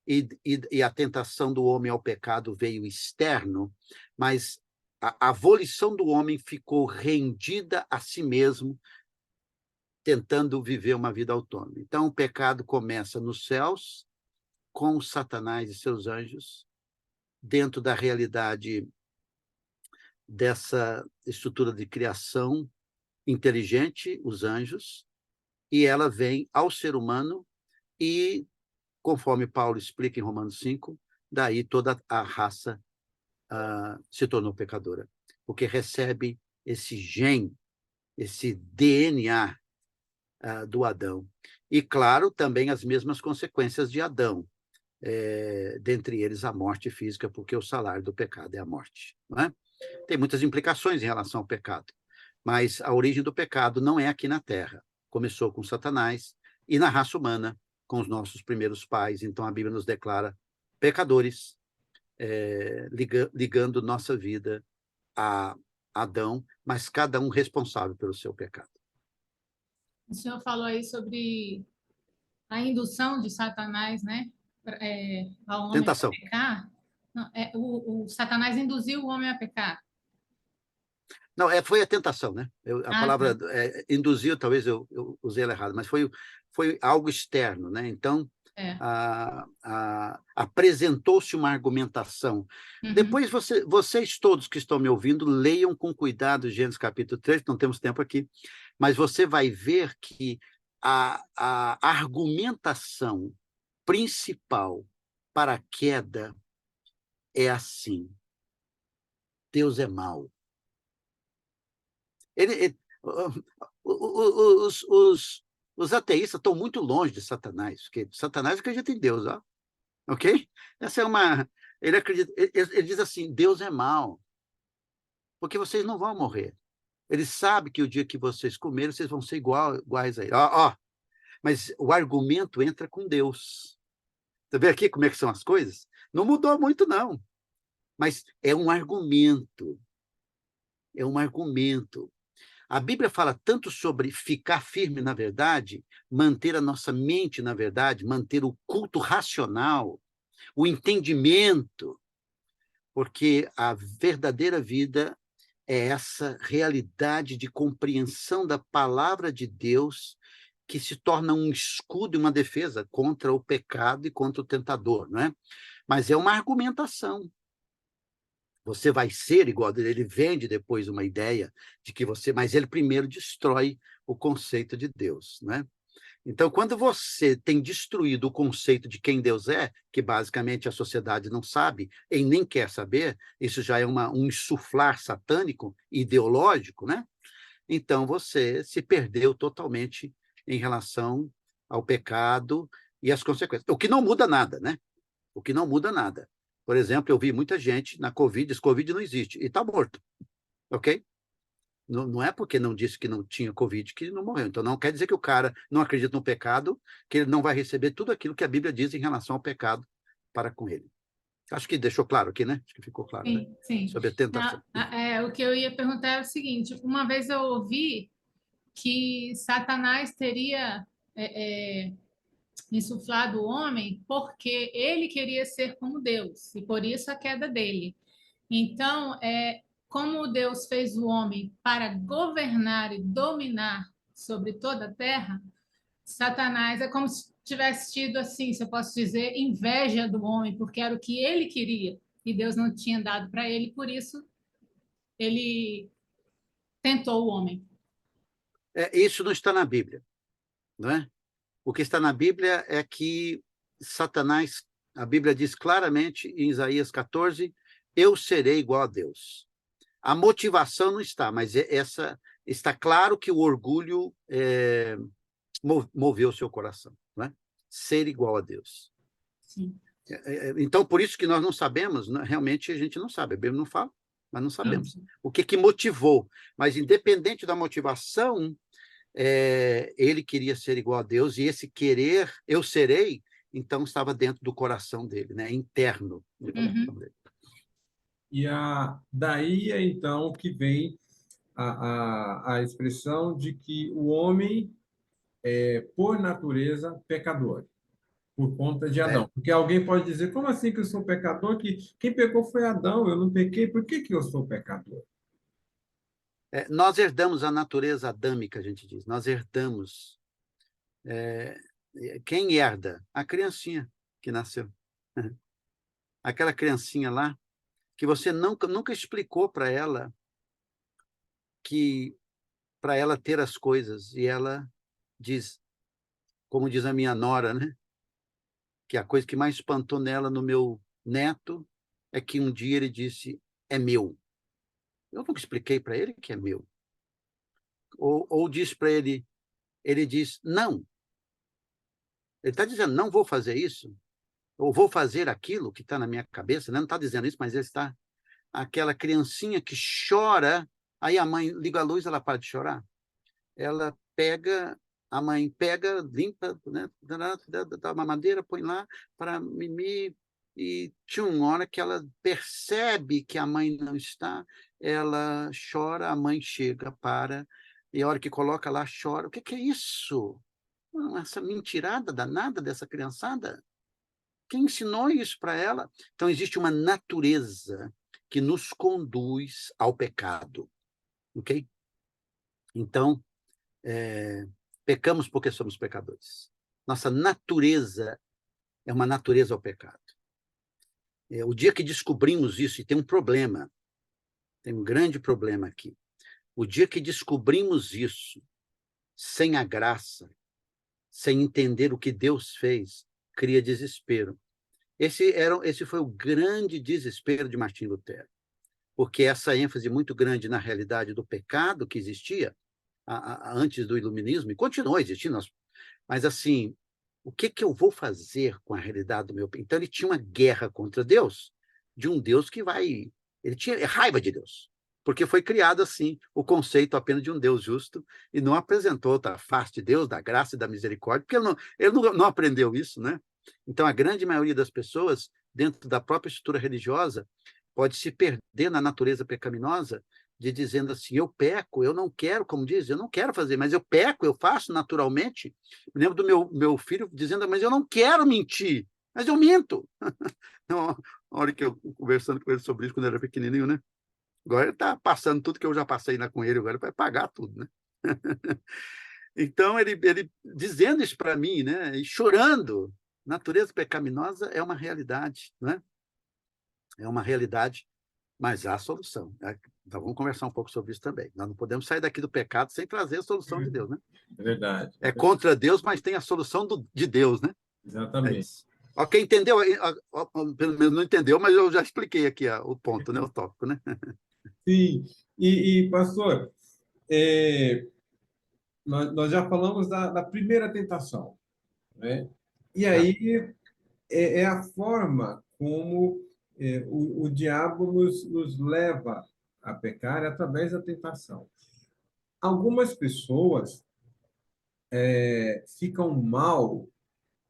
e a tentação do homem ao pecado veio externo, mas a volição do homem ficou rendida a si mesmo, tentando viver uma vida autônoma. Então, o pecado começa nos céus, com Satanás e seus anjos, dentro da realidade dessa estrutura de criação inteligente, os anjos, e ela vem ao ser humano e, conforme Paulo explica em Romanos 5, daí toda a raça se tornou pecadora, porque recebe esse gene, esse DNA do Adão. E, claro, também as mesmas consequências de Adão, dentre eles a morte física, porque o salário do pecado é a morte. Não é? Tem muitas implicações em relação ao pecado, mas a origem do pecado não é aqui na Terra. Começou com Satanás e na raça humana, com os nossos primeiros pais. Então, a Bíblia nos declara pecadores, ligando nossa vida a Adão, mas cada um responsável pelo seu pecado. O senhor falou aí sobre a indução de Satanás, né? Ao homem Tentação. a pecar. Não, o Satanás induziu o homem a pecar. Não, foi a tentação, né? A palavra Tá. induziu, talvez eu usei ela errado, mas foi algo externo, né? Então, apresentou-se uma argumentação. Uhum. Depois, vocês todos que estão me ouvindo, leiam com cuidado Gênesis capítulo 3, não temos tempo aqui, mas você vai ver que a argumentação principal para a queda é assim: Deus é mau. Os ateístas estão muito longe de Satanás, porque Satanás acredita em Deus, ó. Ok? Essa é uma... Ele acredita, ele diz assim: Deus é mau, porque vocês não vão morrer. Ele sabe que o dia que vocês comerem, vocês vão ser iguais a ele. Ó. Mas o argumento entra com Deus. Você vê aqui como é que são as coisas? Não mudou muito, não. Mas é um argumento. É um argumento. A Bíblia fala tanto sobre ficar firme na verdade, manter a nossa mente na verdade, manter o culto racional, o entendimento, porque a verdadeira vida é essa realidade de compreensão da palavra de Deus, que se torna um escudo e uma defesa contra o pecado e contra o tentador, não é? Mas é uma argumentação. Você vai ser igual a ele. Ele vende depois uma ideia de que você... Mas ele primeiro destrói o conceito de Deus, né? Então, quando você tem destruído o conceito de quem Deus é, que basicamente a sociedade não sabe e nem quer saber, isso já é um insuflar satânico, ideológico, né? Então, você se perdeu totalmente em relação ao pecado e às consequências. O que não muda nada, né? O que não muda nada. Por exemplo, eu vi muita gente na Covid, diz Covid não existe, e está morto, ok? Não é porque não disse que não tinha Covid que não morreu. Então, não quer dizer que o cara não acredita no pecado, que ele não vai receber tudo aquilo que a Bíblia diz em relação ao pecado para com ele. Acho que deixou claro aqui, né? Acho que ficou claro, Sim, né? sim. Sobre a tentação. O que eu ia perguntar é o seguinte: uma vez eu ouvi que Satanás teria insuflado o homem porque ele queria ser como Deus, e por isso a queda dele. Então, como Deus fez o homem para governar e dominar sobre toda a terra, Satanás é como se tivesse tido, assim, se eu posso dizer, inveja do homem, porque era o que ele queria e Deus não tinha dado para ele, por isso ele tentou o homem. Isso não está na Bíblia, não é? O que está na Bíblia é que Satanás, a Bíblia diz claramente em Isaías 14, eu serei igual a Deus. A motivação não está, mas está claro que o orgulho moveu o seu coração, não é? Ser igual a Deus. Sim. Então, por isso que nós não sabemos, realmente a gente não sabe, a Bíblia não fala, mas não sabemos o que motivou. Mas, independente da motivação, ele queria ser igual a Deus, e esse querer, eu serei, então estava dentro do coração dele, né? Interno do coração dele. E daí é então que vem a expressão de que o homem é, por natureza, pecador, por conta de Adão. Porque alguém pode dizer, como assim que eu sou pecador? Que quem pecou foi Adão, eu não pequei, por que eu sou pecador? Nós herdamos a natureza adâmica, a gente diz. Nós herdamos. Quem herda? A criancinha que nasceu. Aquela criancinha lá, que você nunca explicou para ela que para ela ter as coisas, e ela diz, como diz a minha nora, né? Que a coisa que mais espantou nela no meu neto é que um dia ele disse, é meu. Eu nunca expliquei para ele que é meu. Ou disse para ele diz, não. Ele está dizendo, não vou fazer isso, ou vou fazer aquilo que está na minha cabeça, né? Não está dizendo isso, mas ele está. Aquela criancinha que chora, aí a mãe liga a luz, ela para de chorar. Ela pega, a mãe pega, limpa, né? Dá uma madeira, põe lá para mimir, e tinha uma hora que ela percebe que a mãe não está, ela chora, a mãe chega, para, e a hora que coloca lá, chora. O que é isso? Essa mentirada danada dessa criançada? Quem ensinou isso para ela? Então, existe uma natureza que nos conduz ao pecado, ok? Então, pecamos porque somos pecadores. Nossa natureza é uma natureza ao pecado. O dia que descobrimos isso, e tem um problema, tem um grande problema aqui. O dia que descobrimos isso, sem a graça, sem entender o que Deus fez, cria desespero. Esse foi o grande desespero de Martim Lutero, porque essa ênfase muito grande na realidade do pecado que existia antes do iluminismo, e continua existindo, mas assim, o que eu vou fazer com a realidade do meu pecado? Então ele tinha uma guerra contra Deus, de um Deus que vai... Ele tinha raiva de Deus, porque foi criado assim, o conceito apenas de um Deus justo, e não apresentou a face de Deus, da graça e da misericórdia, porque ele não aprendeu isso, né? Então, a grande maioria das pessoas, dentro da própria estrutura religiosa, pode se perder na natureza pecaminosa, de dizendo assim, eu peco, eu não quero, como diz, eu não quero fazer, mas eu peco, eu faço naturalmente. Me lembro do meu filho dizendo, mas eu não quero mentir, mas eu minto. Então, a hora que eu conversando com ele sobre isso, quando ele era pequenininho, né? Agora ele está passando tudo que eu já passei com ele, agora ele vai pagar tudo, né? Então, ele dizendo isso para mim, né? E chorando. Natureza pecaminosa é uma realidade, né? É uma realidade, mas há solução. Então, vamos conversar um pouco sobre isso também. Nós não podemos sair daqui do pecado sem trazer a solução de Deus, né? É verdade. É contra Deus, mas tem a solução de Deus, né? Exatamente. É isso. Ok, entendeu? Pelo menos não entendeu, mas eu já expliquei aqui o ponto, né? O tópico, né? Sim. Pastor, nós já falamos da primeira tentação, né? E aí é a forma como o diabo nos leva a pecar através da tentação. Algumas pessoas ficam mal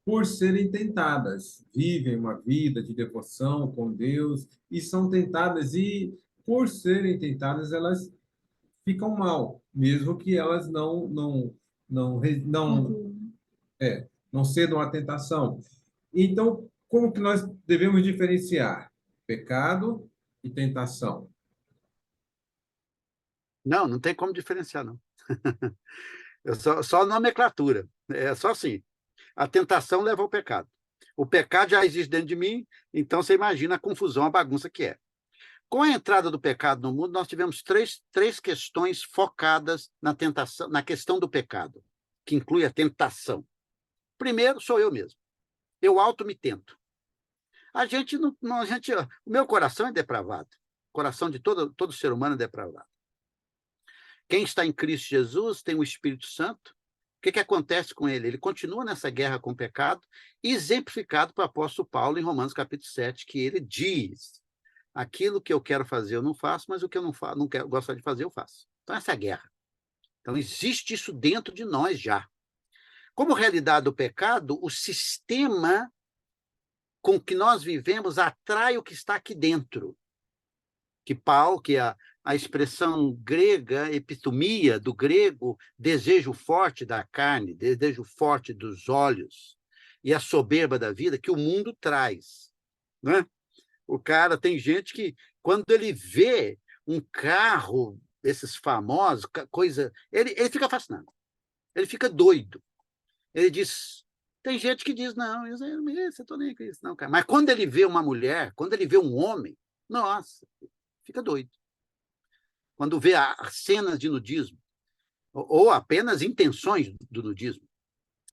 por serem tentadas, vivem uma vida de devoção com Deus e são tentadas, e por serem tentadas, elas ficam mal, mesmo que elas não cedam à tentação. Então, como que nós devemos diferenciar pecado e tentação? Não tem como diferenciar, não. Só nomenclatura. É só assim. A tentação leva ao pecado. O pecado já existe dentro de mim, então você imagina a confusão, a bagunça que é. Com a entrada do pecado no mundo, nós tivemos três questões focadas na tentação, na questão do pecado, que inclui a tentação. Primeiro, sou eu mesmo. Eu me tento. O meu coração é depravado. O coração de todo ser humano é depravado. Quem está em Cristo Jesus tem o Espírito Santo. O que acontece com ele? Ele continua nessa guerra com o pecado, exemplificado pelo apóstolo Paulo em Romanos capítulo 7, que ele diz: aquilo que eu quero fazer eu não faço, mas o que eu não quero, gosto de fazer eu faço. Então, essa é a guerra. Então, existe isso dentro de nós já. Como realidade do pecado, o sistema com que nós vivemos atrai o que está aqui dentro. Que a expressão grega, epitomia do grego, desejo forte da carne, desejo forte dos olhos, e a soberba da vida que o mundo traz. Né? O cara, tem gente que, quando ele vê um carro, esses famosos, coisa, ele fica fascinado, ele fica doido. Ele diz, tem gente que diz, não, eu estou nem com isso, não, cara. Mas quando ele vê uma mulher, quando ele vê um homem, nossa, fica doido. Quando vê as cenas de nudismo, ou apenas intenções do nudismo,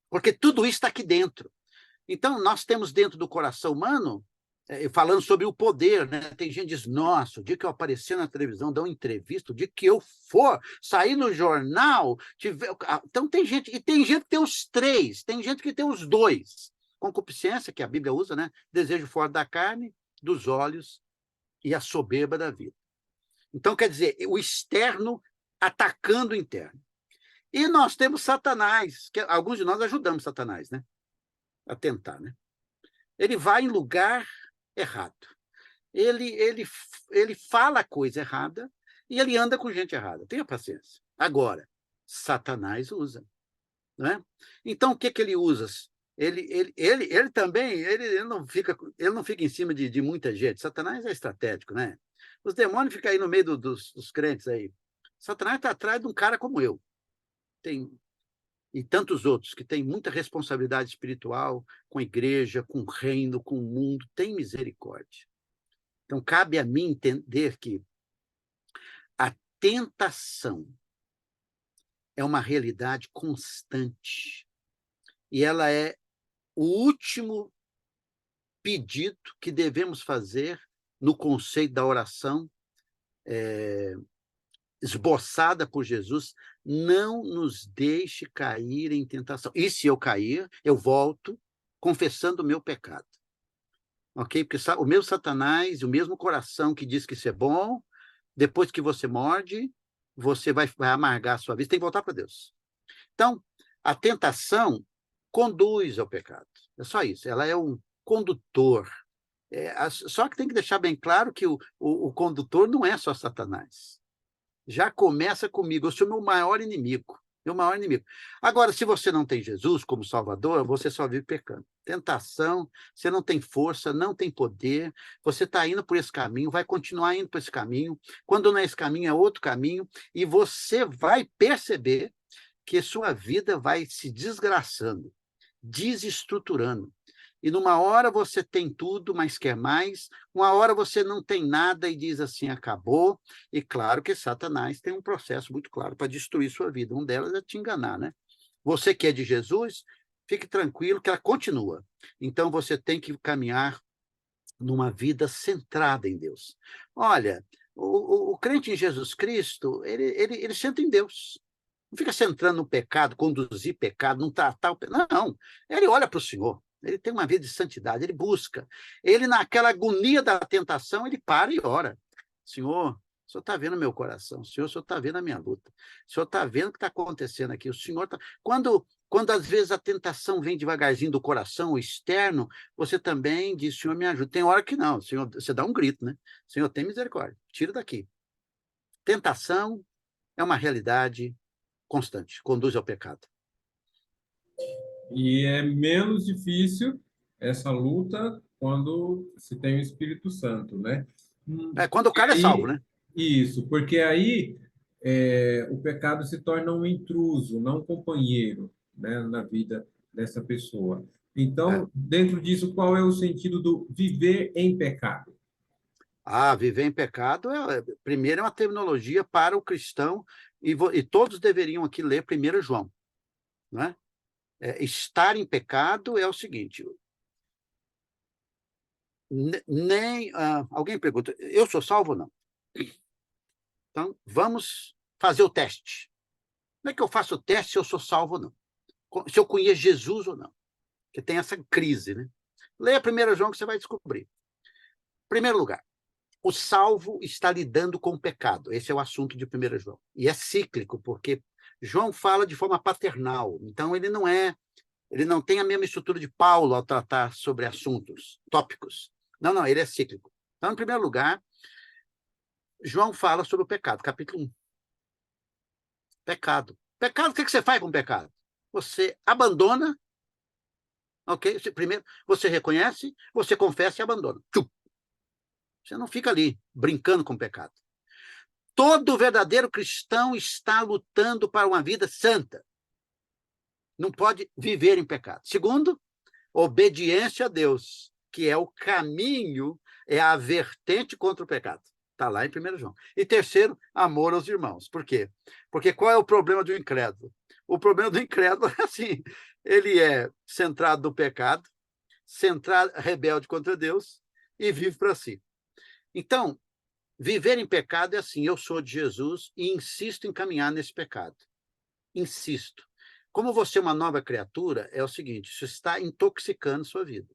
porque tudo isso está aqui dentro. Então, nós temos dentro do coração humano, falando sobre o poder, né? Tem gente que diz, nossa, o dia que eu aparecer na televisão, dar uma entrevista, o dia que eu for sair no jornal, tiver... Então tem gente que tem os três, tem gente que tem os dois. Concupiscência, que a Bíblia usa, né? Desejo forte da carne, dos olhos e a soberba da vida. Então, quer dizer, o externo atacando o interno. E nós temos Satanás, que alguns de nós ajudamos Satanás, né? A tentar, né? Ele vai em lugar errado. Ele fala a coisa errada e ele anda com gente errada. Tenha paciência. Agora, Satanás usa. Né? Então, o que ele usa? Ele também ele não fica em cima de muita gente. Satanás é estratégico, né? Os demônios ficam aí no meio dos crentes aí. Satanás está atrás de um cara como eu. E tantos outros que têm muita responsabilidade espiritual com a igreja, com o reino, com o mundo. Tem misericórdia. Então, cabe a mim entender que a tentação é uma realidade constante. E ela é o último pedido que devemos fazer no conceito da oração esboçada por Jesus. Não nos deixe cair em tentação. E se eu cair, eu volto confessando o meu pecado. Ok? Porque o meu Satanás, o mesmo coração que diz que isso é bom, depois que você morde, você vai amargar a sua vida, tem que voltar para Deus. Então, a tentação conduz ao pecado. É só isso. Ela é um condutor. Só que tem que deixar bem claro que o condutor não é só Satanás. Já começa comigo. Eu sou meu maior inimigo. Meu maior inimigo. Agora, se você não tem Jesus como Salvador, você só vive pecando. Tentação, você não tem força, não tem poder, você está indo por esse caminho, vai continuar indo por esse caminho. Quando não é esse caminho, é outro caminho, e você vai perceber que sua vida vai se desgraçando, desestruturando. E numa hora você tem tudo, mas quer mais. Uma hora você não tem nada e diz assim, acabou. E claro que Satanás tem um processo muito claro para destruir sua vida. Um delas é te enganar, né? Você que é de Jesus, fique tranquilo que ela continua. Então você tem que caminhar numa vida centrada em Deus. Olha, o crente em Jesus Cristo, ele senta em Deus. Não fica centrando no pecado, conduzir pecado, não tratar o pecado. Não, ele olha para o Senhor. Ele tem uma vida de santidade, ele busca. Ele, naquela agonia da tentação, ele para e ora. Senhor, o Senhor está vendo meu coração. O Senhor está vendo a minha luta. O Senhor está vendo o que está acontecendo aqui. O Senhor está... Quando às vezes a tentação vem devagarzinho do coração, o externo, você também diz, Senhor, me ajuda. Tem hora que não. Senhor, você dá um grito, né? Senhor, tem misericórdia. Tira daqui. Tentação é uma realidade constante. Conduz ao pecado. E é menos difícil essa luta quando se tem o Espírito Santo, né? Quando o cara é salvo, né? Isso, porque aí o pecado se torna um intruso, não um companheiro, né, na vida dessa pessoa. Então, dentro disso, qual é o sentido do viver em pecado? Viver em pecado, primeiro, é uma terminologia para o cristão, e todos deveriam aqui ler 1 João. Né? Estar em pecado é o seguinte, alguém pergunta, eu sou salvo ou não? Então, vamos fazer o teste. Como é que eu faço o teste se eu sou salvo ou não? Se eu conheço Jesus ou não? Porque tem essa crise, né? Leia 1 João que você vai descobrir. Em primeiro lugar, o salvo está lidando com o pecado. Esse é o assunto de 1 João. E é cíclico, porque João fala de forma paternal, então ele não tem a mesma estrutura de Paulo ao tratar sobre assuntos, tópicos. Não, ele é cíclico. Então, em primeiro lugar, João fala sobre o pecado, capítulo 1. Pecado. Pecado, o que você faz com o pecado? Você abandona, ok? Primeiro, você reconhece, você confessa e abandona. Tchum. Você não fica ali brincando com o pecado. Todo verdadeiro cristão está lutando para uma vida santa. Não pode viver em pecado. Segundo, obediência a Deus, que é o caminho, é a vertente contra o pecado. Está lá em 1 João. E terceiro, amor aos irmãos. Por quê? Porque qual é o problema do incrédulo? O problema do incrédulo é assim, ele é centrado no pecado, centrado, rebelde contra Deus e vive para si. Então, viver em pecado é assim, eu sou de Jesus e insisto em caminhar nesse pecado. Insisto. Como você é uma nova criatura, é o seguinte, isso está intoxicando sua vida.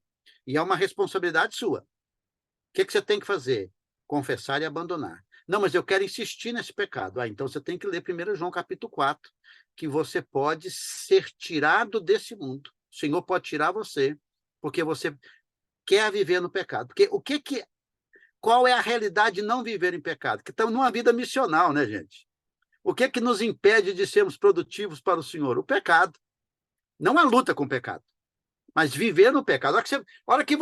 E é uma responsabilidade sua. O que você tem que fazer? Confessar e abandonar. Não, mas eu quero insistir nesse pecado. Então você tem que ler 1 João capítulo 4, que você pode ser tirado desse mundo. O Senhor pode tirar você, porque você quer viver no pecado. Porque qual é a realidade de não viver em pecado? Que estamos numa vida missional, né, gente? O que nos impede de sermos produtivos para o Senhor? O pecado. Não a luta com o pecado, mas viver no pecado. A hora que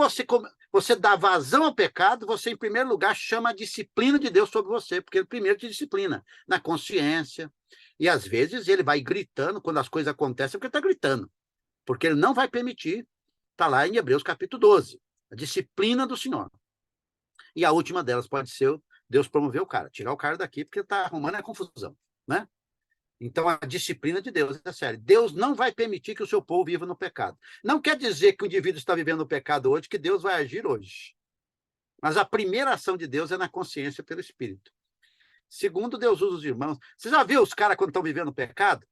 você dá vazão ao pecado, você, em primeiro lugar, chama a disciplina de Deus sobre você, porque ele primeiro te disciplina na consciência. E, às vezes, ele vai gritando, quando as coisas acontecem, porque ele está gritando. Porque ele não vai permitir. Está lá em Hebreus capítulo 12. A disciplina do Senhor. E a última delas pode ser Deus promover o cara, tirar o cara daqui, porque está arrumando a confusão, né? Então, a disciplina de Deus é séria. Deus não vai permitir que o seu povo viva no pecado. Não quer dizer que o indivíduo está vivendo no pecado hoje, que Deus vai agir hoje. Mas a primeira ação de Deus é na consciência pelo Espírito. Segundo, Deus usa os irmãos. Você já viu os caras quando estão vivendo no pecado?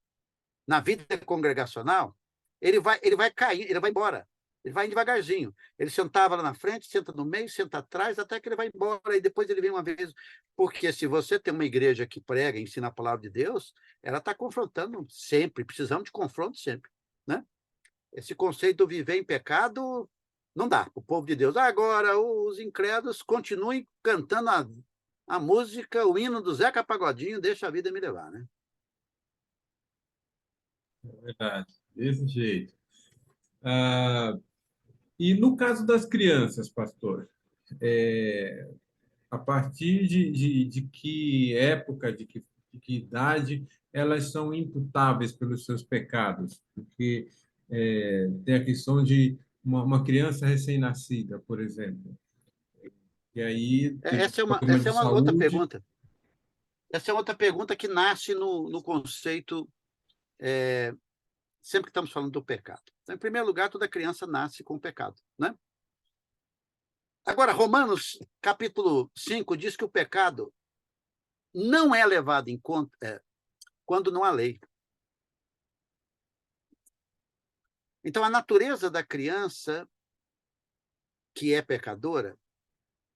Na vida congregacional? Ele vai cair, ele vai embora. Ele vai devagarzinho. Ele sentava lá na frente, senta no meio, senta atrás, até que ele vai embora. E depois ele vem uma vez. Porque se você tem uma igreja que prega, ensina a palavra de Deus, ela está confrontando sempre. Precisamos de confronto sempre, né? Esse conceito do viver em pecado não dá para o povo de Deus. Agora, os incrédulos continuem cantando a música, o hino do Zeca Pagodinho, deixa a vida me levar, né? É verdade, desse jeito. E no caso das crianças, pastor, a partir de que época, de que idade elas são imputáveis pelos seus pecados? Porque tem a questão de uma criança recém-nascida, por exemplo, e aí tem problema Essa de é uma outra saúde. pergunta. Essa é outra pergunta que nasce no conceito, sempre que estamos falando do pecado. Então, em primeiro lugar, toda criança nasce com o pecado, né? Agora, Romanos, capítulo 5, diz que o pecado não é levado em conta quando não há lei. Então, a natureza da criança que é pecadora,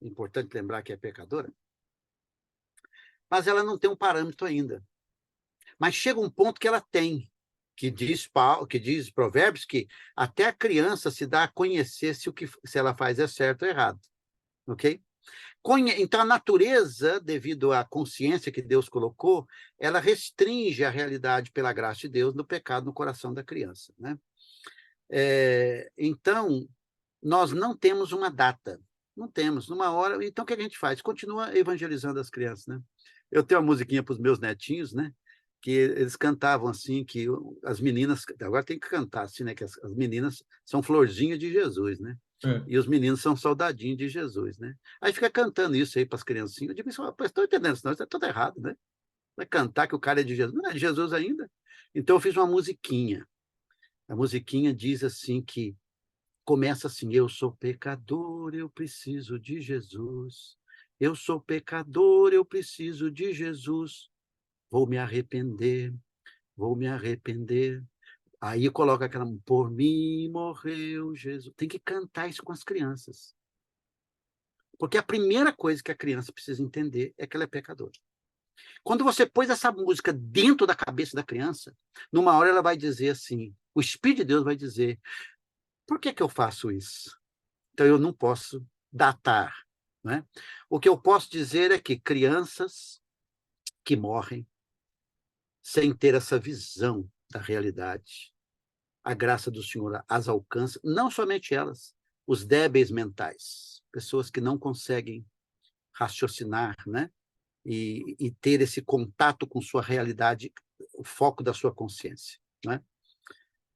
importante lembrar que é pecadora, mas ela não tem um parâmetro ainda. Mas chega um ponto que ela tem, que diz Provérbios, que até a criança se dá a conhecer se ela faz é certo ou errado. Ok? Então, a natureza, devido à consciência que Deus colocou, ela restringe a realidade pela graça de Deus no pecado no coração da criança, né? Então, nós não temos uma data. Não temos. Numa hora. Então, o que a gente faz? Continua evangelizando as crianças, né? Eu tenho uma musiquinha para os meus netinhos, né? Que eles cantavam assim, que as meninas... Agora tem que cantar assim, né? Que as meninas são florzinhas de Jesus, né? E os meninos são soldadinhos de Jesus, né? Aí fica cantando isso aí para as criancinhas. Eu digo, estou entendendo, senão isso é tudo errado, né? Vai cantar que o cara é de Jesus. Não é de Jesus ainda. Então, eu fiz uma musiquinha. A musiquinha diz assim que começa assim: eu sou pecador, eu preciso de Jesus. Eu sou pecador, eu preciso de Jesus. Vou me arrepender, vou me arrepender. Aí coloca aquela, por mim morreu Jesus. Tem que cantar isso com as crianças. Porque a primeira coisa que a criança precisa entender é que ela é pecadora. Quando você pôs essa música dentro da cabeça da criança, numa hora ela vai dizer assim, o Espírito de Deus vai dizer, por que que eu faço isso? Então eu não posso datar, né? O que eu posso dizer é que crianças que morrem sem ter essa visão da realidade, a graça do Senhor as alcança, não somente elas, os débeis mentais, pessoas que não conseguem raciocinar, né? E ter esse contato com sua realidade, o foco da sua consciência, né?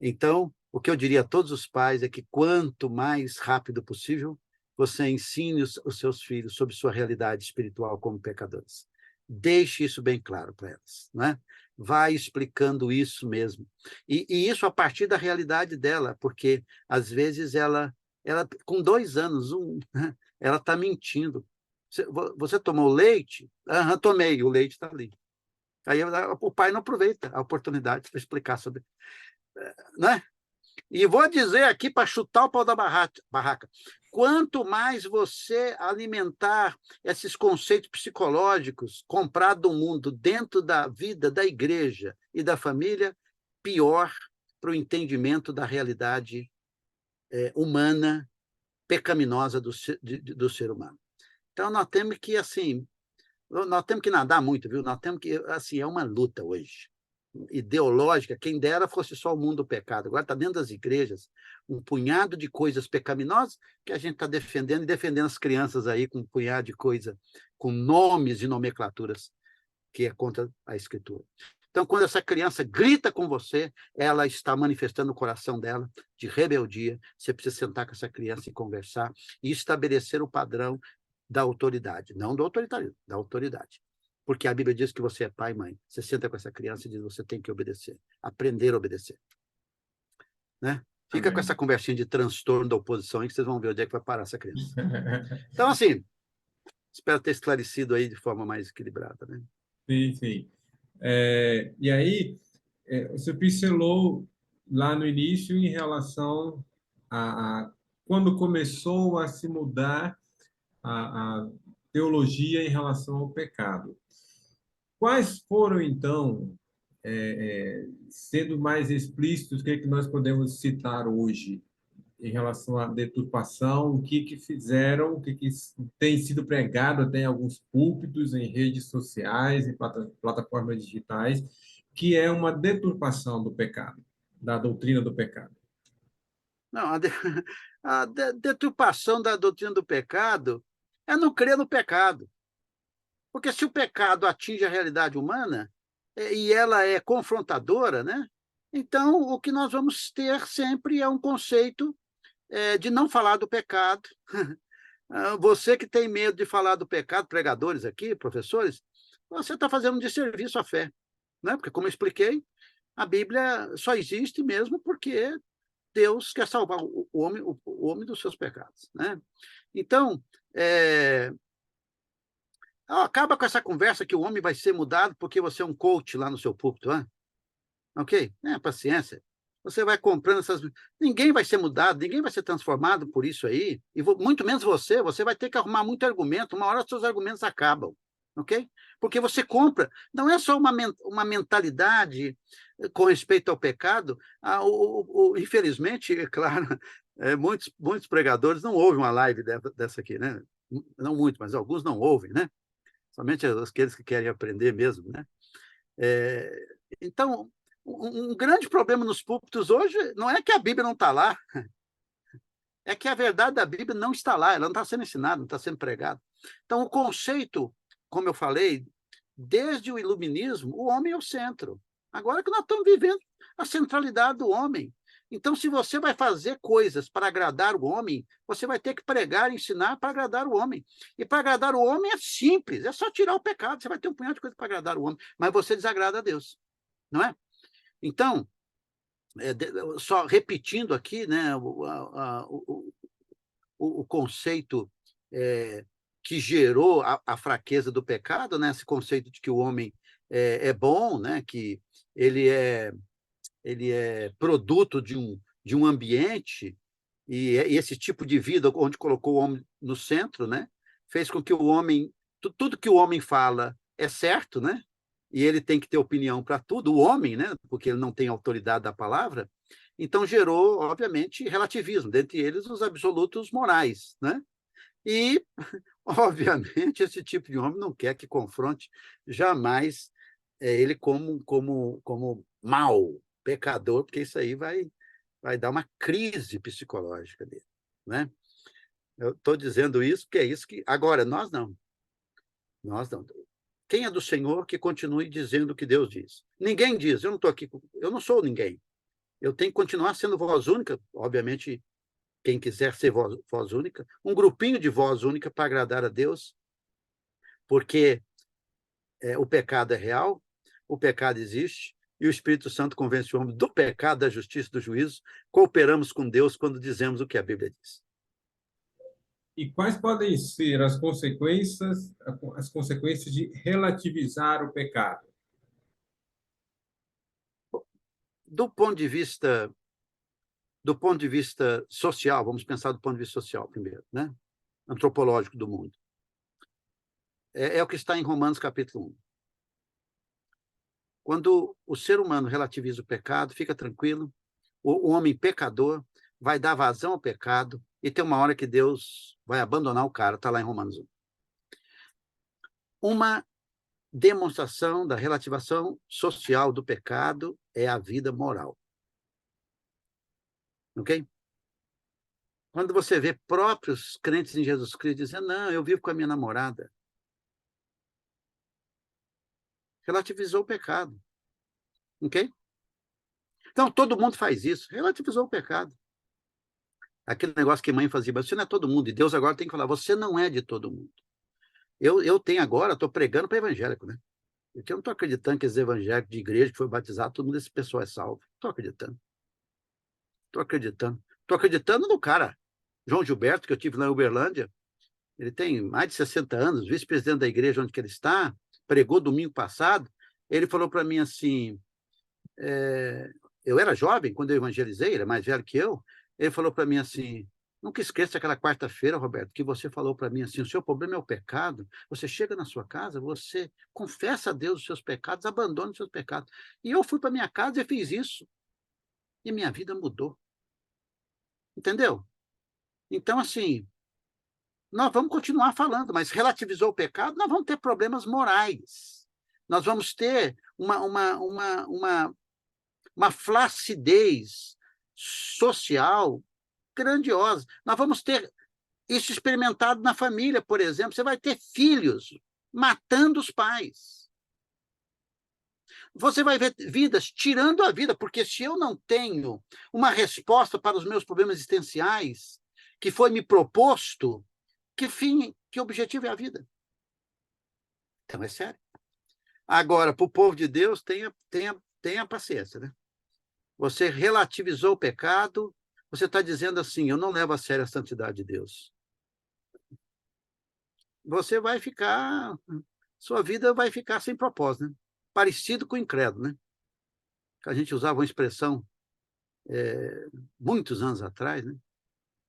Então, o que eu diria a todos os pais é que quanto mais rápido possível, você ensine os seus filhos sobre sua realidade espiritual como pecadores. Deixe isso bem claro para elas, né? Vai explicando isso mesmo. E isso a partir da realidade dela, porque, às vezes, ela com 2 anos, ela está mentindo. Você tomou leite? Aham, tomei, o leite está ali. Aí o pai não aproveita a oportunidade para explicar sobre, né? E vou dizer aqui para chutar o pau da barraca, quanto mais você alimentar esses conceitos psicológicos comprados do mundo dentro da vida da igreja e da família, pior para o entendimento da realidade humana, pecaminosa do ser humano. Então, nós temos que, assim, nós temos que nadar muito, viu? Nós temos que, assim, é uma luta hoje, ideológica, quem dera fosse só o mundo do pecado. Agora está dentro das igrejas um punhado de coisas pecaminosas que a gente está defendendo, e defendendo as crianças aí com um punhado de coisa, com nomes e nomenclaturas, que é contra a Escritura. Então, quando essa criança grita com você, ela está manifestando o coração dela de rebeldia. Você precisa sentar com essa criança e conversar e estabelecer o padrão da autoridade, não do autoritarismo, da autoridade. Porque a Bíblia diz que você é pai e mãe. Você senta com essa criança e diz, você tem que obedecer, aprender a obedecer. Né? Fica com essa conversinha de transtorno da oposição aí, que vocês vão ver onde é que vai parar essa criança. Então, assim, espero ter esclarecido aí de forma mais equilibrada. Né? Sim, sim. E aí, você pincelou lá no início em relação a quando começou a se mudar a teologia em relação ao pecado. Quais foram, então, sendo mais explícitos, o que é que nós podemos citar hoje em relação à deturpação, o que fizeram, o que tem sido pregado até em alguns púlpitos, em redes sociais, em plataformas digitais, que é uma deturpação do pecado, da doutrina do pecado? Não, a deturpação da doutrina do pecado é não crer no pecado. Porque se o pecado atinge a realidade humana, e ela é confrontadora, né? Então, o que nós vamos ter sempre é um conceito de não falar do pecado. Você que tem medo de falar do pecado, pregadores aqui, professores, você está fazendo um desserviço à fé. Né? Porque, como eu expliquei, a Bíblia só existe mesmo porque Deus quer salvar o homem dos seus pecados. Né? Então, acaba com essa conversa que o homem vai ser mudado porque você é um coach lá no seu púlpito. Né? Ok? Paciência. Você vai comprando essas... Ninguém vai ser mudado, ninguém vai ser transformado por isso aí, e muito menos você vai ter que arrumar muito argumento, uma hora os seus argumentos acabam, ok? Porque você compra, não é só uma mentalidade com respeito ao pecado, infelizmente, é claro, muitos pregadores não ouvem uma live dessa aqui, né? Não muito, mas alguns não ouvem, né? Somente aqueles que querem aprender mesmo, né? Então, um grande problema nos púlpitos hoje não é que a Bíblia não está lá, é que a verdade da Bíblia não está lá, ela não está sendo ensinada, não está sendo pregada. Então, o conceito, como eu falei, desde o iluminismo, o homem é o centro. Agora que nós estamos vivendo a centralidade do homem. Então, se você vai fazer coisas para agradar o homem, você vai ter que pregar, ensinar para agradar o homem. E para agradar o homem é simples, é só tirar o pecado, você vai ter um punhado de coisa para agradar o homem, mas você desagrada a Deus, não é? Então, só repetindo aqui, né, o conceito que gerou a fraqueza do pecado, né, esse conceito de que o homem é bom, né, que ele é produto de um ambiente, e esse tipo de vida, onde colocou o homem no centro, né, fez com que o homem, tudo que o homem fala é certo, né? E ele tem que ter opinião para tudo, o homem, né? Porque ele não tem autoridade da palavra. Então, gerou, obviamente, relativismo, dentre eles os absolutos morais, né? E, obviamente, esse tipo de homem não quer que confronte jamais ele como mau, pecador, porque isso aí vai dar uma crise psicológica dele, né? Eu estou dizendo isso porque é isso que... Agora, nós não. Nós não. Quem é do Senhor que continue dizendo o que Deus diz? Ninguém diz, eu não estou aqui, eu não sou ninguém. Eu tenho que continuar sendo voz única, obviamente, quem quiser ser voz única, um grupinho de voz única para agradar a Deus, porque o pecado é real, o pecado existe, e o Espírito Santo convence o homem do pecado, da justiça e do juízo. Cooperamos com Deus quando dizemos o que a Bíblia diz. E quais podem ser as consequências de relativizar o pecado? Do ponto de vista social, vamos pensar do ponto de vista social primeiro, né? Antropológico do mundo. É o que está em Romanos capítulo 1. Quando o ser humano relativiza o pecado, fica tranquilo, o homem pecador vai dar vazão ao pecado e tem uma hora que Deus vai abandonar o cara, está lá em Romanos 1. Uma demonstração da relativação social do pecado é a vida moral. Ok? Quando você vê próprios crentes em Jesus Cristo dizendo, não, eu vivo com a minha namorada. Relativizou o pecado. Ok? Então, todo mundo faz isso. Relativizou o pecado. Aquele negócio que mãe fazia, mas você não é todo mundo. E Deus agora tem que falar, você não é de todo mundo. Eu tenho agora, estou pregando para evangélico, né? Porque eu não estou acreditando que esses evangélicos de igreja que foi batizado, todo mundo desse pessoal é salvo. Estou acreditando. Estou acreditando. Estou acreditando no cara. João Gilberto, que eu tive lá em Uberlândia, ele tem mais de 60 anos, vice-presidente da igreja onde que ele está, pregou domingo passado, ele falou para mim assim, eu era jovem quando eu evangelizei, ele é mais velho que eu, ele falou para mim assim, nunca esqueça aquela quarta-feira, Roberto, que você falou para mim assim, o seu problema é o pecado, você chega na sua casa, você confessa a Deus os seus pecados, abandona os seus pecados. E eu fui para minha casa e fiz isso, e minha vida mudou. Entendeu? Então, assim, nós vamos continuar falando, mas relativizou o pecado, nós vamos ter problemas morais. Nós vamos ter uma flacidez social grandiosa. Nós vamos ter isso experimentado na família, por exemplo. Você vai ter filhos matando os pais. Você vai ver vidas tirando a vida, porque se eu não tenho uma resposta para os meus problemas existenciais, que foi me proposto, que fim, que objetivo é a vida? Então, é sério. Agora, para o povo de Deus, tenha paciência, né? Você relativizou o pecado, você está dizendo assim, eu não levo a sério a santidade de Deus. Você vai ficar, sua vida vai ficar sem propósito, né? Parecido com o incrédulo, né? Que a gente usava uma expressão muitos anos atrás, né?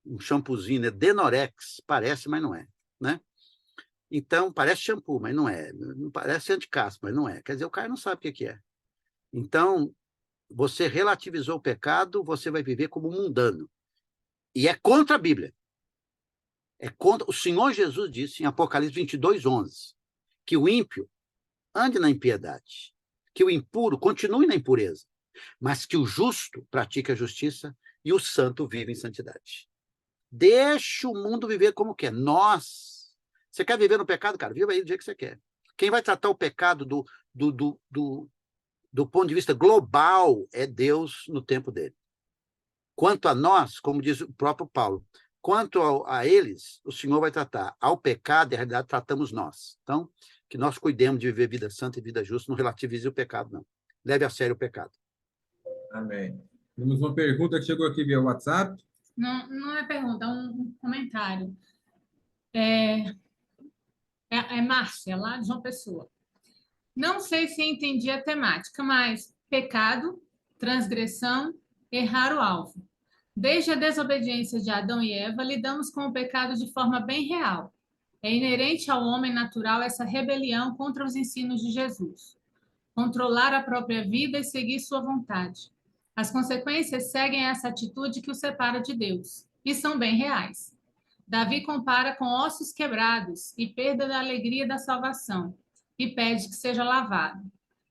Um shampoozinho, né? Denorex, parece, mas não é, né? Então, parece shampoo, mas não é. Não parece anticaspa, mas não é. Quer dizer, o cara não sabe o que é. Então, você relativizou o pecado, você vai viver como mundano. E é contra a Bíblia. É contra... O Senhor Jesus disse em Apocalipse 22:11, que o ímpio ande na impiedade, que o impuro continue na impureza, mas que o justo pratique a justiça e o santo vive em santidade. Deixa o mundo viver como quer. Você quer viver no pecado, cara? Viva aí do jeito que você quer. Quem vai tratar o pecado do ponto de vista global é Deus no tempo dele. Quanto a nós, como diz o próprio Paulo, quanto a eles, o Senhor vai tratar. Ao pecado, na realidade, tratamos nós. Então, que nós cuidemos de viver vida santa e vida justa, não relativize o pecado, não. Leve a sério o pecado. Amém. Temos uma pergunta que chegou aqui via WhatsApp. Não é pergunta, é um comentário. É Márcia, lá de João Pessoa. Não sei se entendi a temática, mas pecado, transgressão, errar o alvo. Desde a desobediência de Adão e Eva, lidamos com o pecado de forma bem real. É inerente ao homem natural essa rebelião contra os ensinos de Jesus. Controlar a própria vida e seguir sua vontade. As consequências seguem essa atitude que o separa de Deus, e são bem reais. Davi compara com ossos quebrados e perda da alegria da salvação, e pede que seja lavado.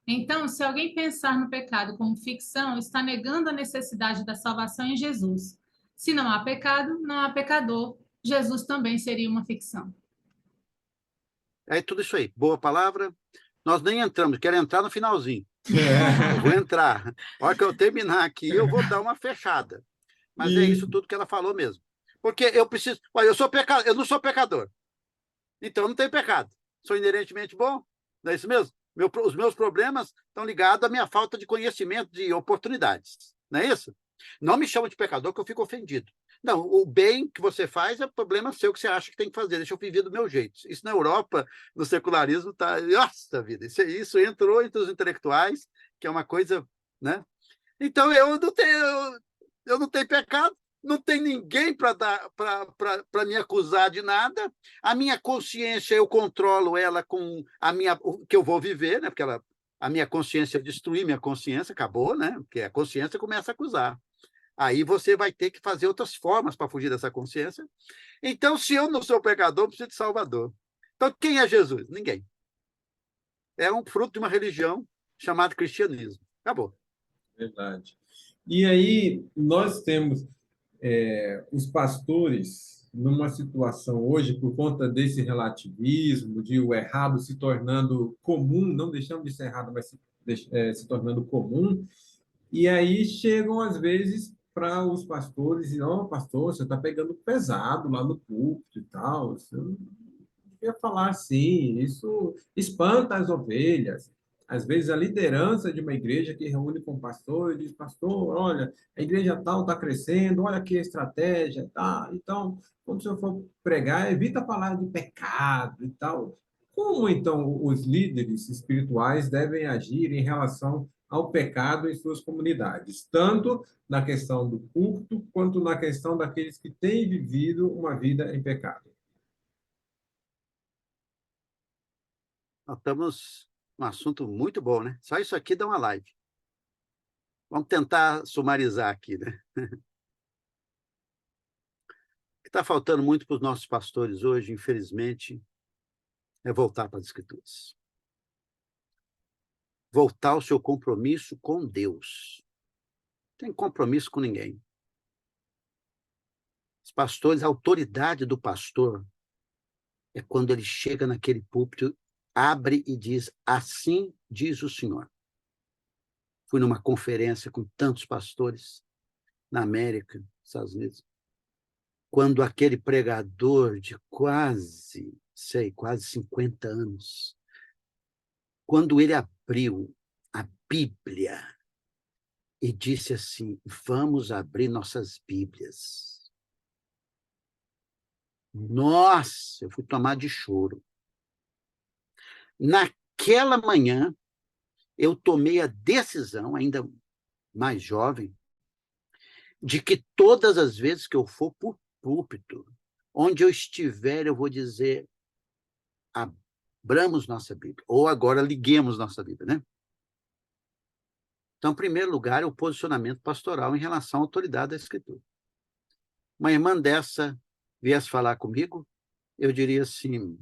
Então, se alguém pensar no pecado como ficção, está negando a necessidade da salvação em Jesus. Se não há pecado, não há pecador. Jesus também seria uma ficção. É tudo isso aí. Boa palavra. Nós nem entramos, quero entrar no finalzinho. É. Eu vou entrar. A hora que eu terminar aqui, eu vou dar uma fechada. Mas é isso tudo que ela falou mesmo. Porque eu preciso. Olha, eu não sou pecador. Então não tenho pecado. Sou inerentemente bom. Não é isso mesmo? Os meus problemas estão ligados à minha falta de conhecimento, de oportunidades. Não é isso? Não me chama de pecador, que eu fico ofendido. Não, o bem que você faz é problema seu que você acha que tem que fazer. Deixa eu viver do meu jeito. Isso na Europa, no secularismo, tá. Nossa vida, isso entrou entre os intelectuais, que é uma coisa, né? Então eu não tenho pecado, não tem ninguém para me acusar de nada. A minha consciência, eu controlo ela com o que eu vou viver, né? Porque a minha consciência, eu destruí minha consciência, acabou, né? Porque a consciência começa a acusar. Aí você vai ter que fazer outras formas para fugir dessa consciência. Então, se eu não sou pecador, eu preciso de Salvador. Então, quem é Jesus? Ninguém. É um fruto de uma religião chamada cristianismo. Acabou. Verdade. E aí, nós temos os pastores numa situação hoje, por conta desse relativismo, de o errado se tornando comum, não deixando de ser errado, mas se tornando comum, e aí chegam, às vezes, para os pastores e, não, pastor, você está pegando pesado lá no púlpito e tal, você não devia falar assim, isso espanta as ovelhas. Às vezes, a liderança de uma igreja que reúne com o pastor e diz, pastor, olha, a igreja tal está crescendo, olha aqui a estratégia, tá? Então, quando o senhor for pregar, evita falar de pecado e tal. Como, então, os líderes espirituais devem agir em relação ao pecado em suas comunidades, tanto na questão do culto, quanto na questão daqueles que têm vivido uma vida em pecado? Nós estamos num assunto muito bom, né? Só isso aqui dá uma live. Vamos tentar sumarizar aqui, né? O que está faltando muito para os nossos pastores hoje, infelizmente, é voltar para as Escrituras. Voltar ao seu compromisso com Deus. Não tem compromisso com ninguém. Os pastores, a autoridade do pastor é quando ele chega naquele púlpito, abre e diz, assim diz o Senhor. Fui numa conferência com tantos pastores na América, nos Estados Unidos, quando aquele pregador de quase 50 anos, quando ele abriu a Bíblia e disse assim, vamos abrir nossas Bíblias. Nossa, eu fui tomar de choro. Naquela manhã, eu tomei a decisão, ainda mais jovem, de que todas as vezes que eu for para o púlpito, onde eu estiver, eu vou dizer, abramos nossa Bíblia, ou agora liguemos nossa Bíblia, né? Então, em primeiro lugar, é o posicionamento pastoral em relação à autoridade da Escritura. Uma irmã dessa viesse falar comigo, eu diria assim,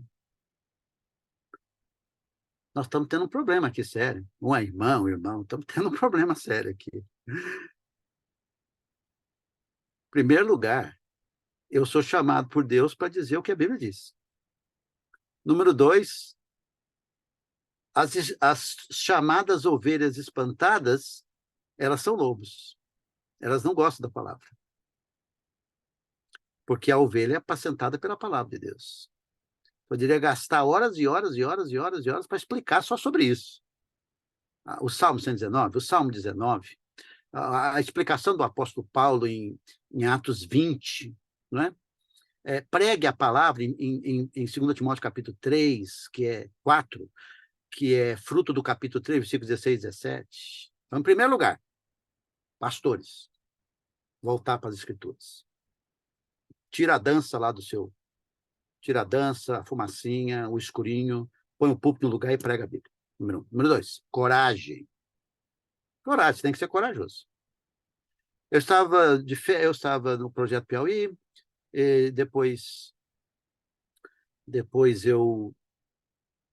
nós estamos tendo um problema aqui, sério. Uma irmã, um irmão, estamos tendo um problema sério aqui. Em primeiro lugar, eu sou chamado por Deus para dizer o que a Bíblia diz. Número 2, as chamadas ovelhas espantadas, elas são lobos. Elas não gostam da palavra. Porque a ovelha é apacentada pela palavra de Deus. Poderia gastar horas e horas e horas e horas e horas para explicar só sobre isso. O Salmo 119, o Salmo 19, a explicação do apóstolo Paulo em Atos 20, não é? Pregue a palavra em 2 Timóteo capítulo 3, que é 4, que é fruto do capítulo 3, versículos 16 e 17. Então, em primeiro lugar, pastores, voltar para as Escrituras. Tira a dança lá do seu tira a dança, a fumacinha, o escurinho, põe o púlpito no lugar e prega a Bíblia. Número 1. Número 2, coragem. Coragem, você tem que ser corajoso. Eu estava no Projeto Piauí, e depois eu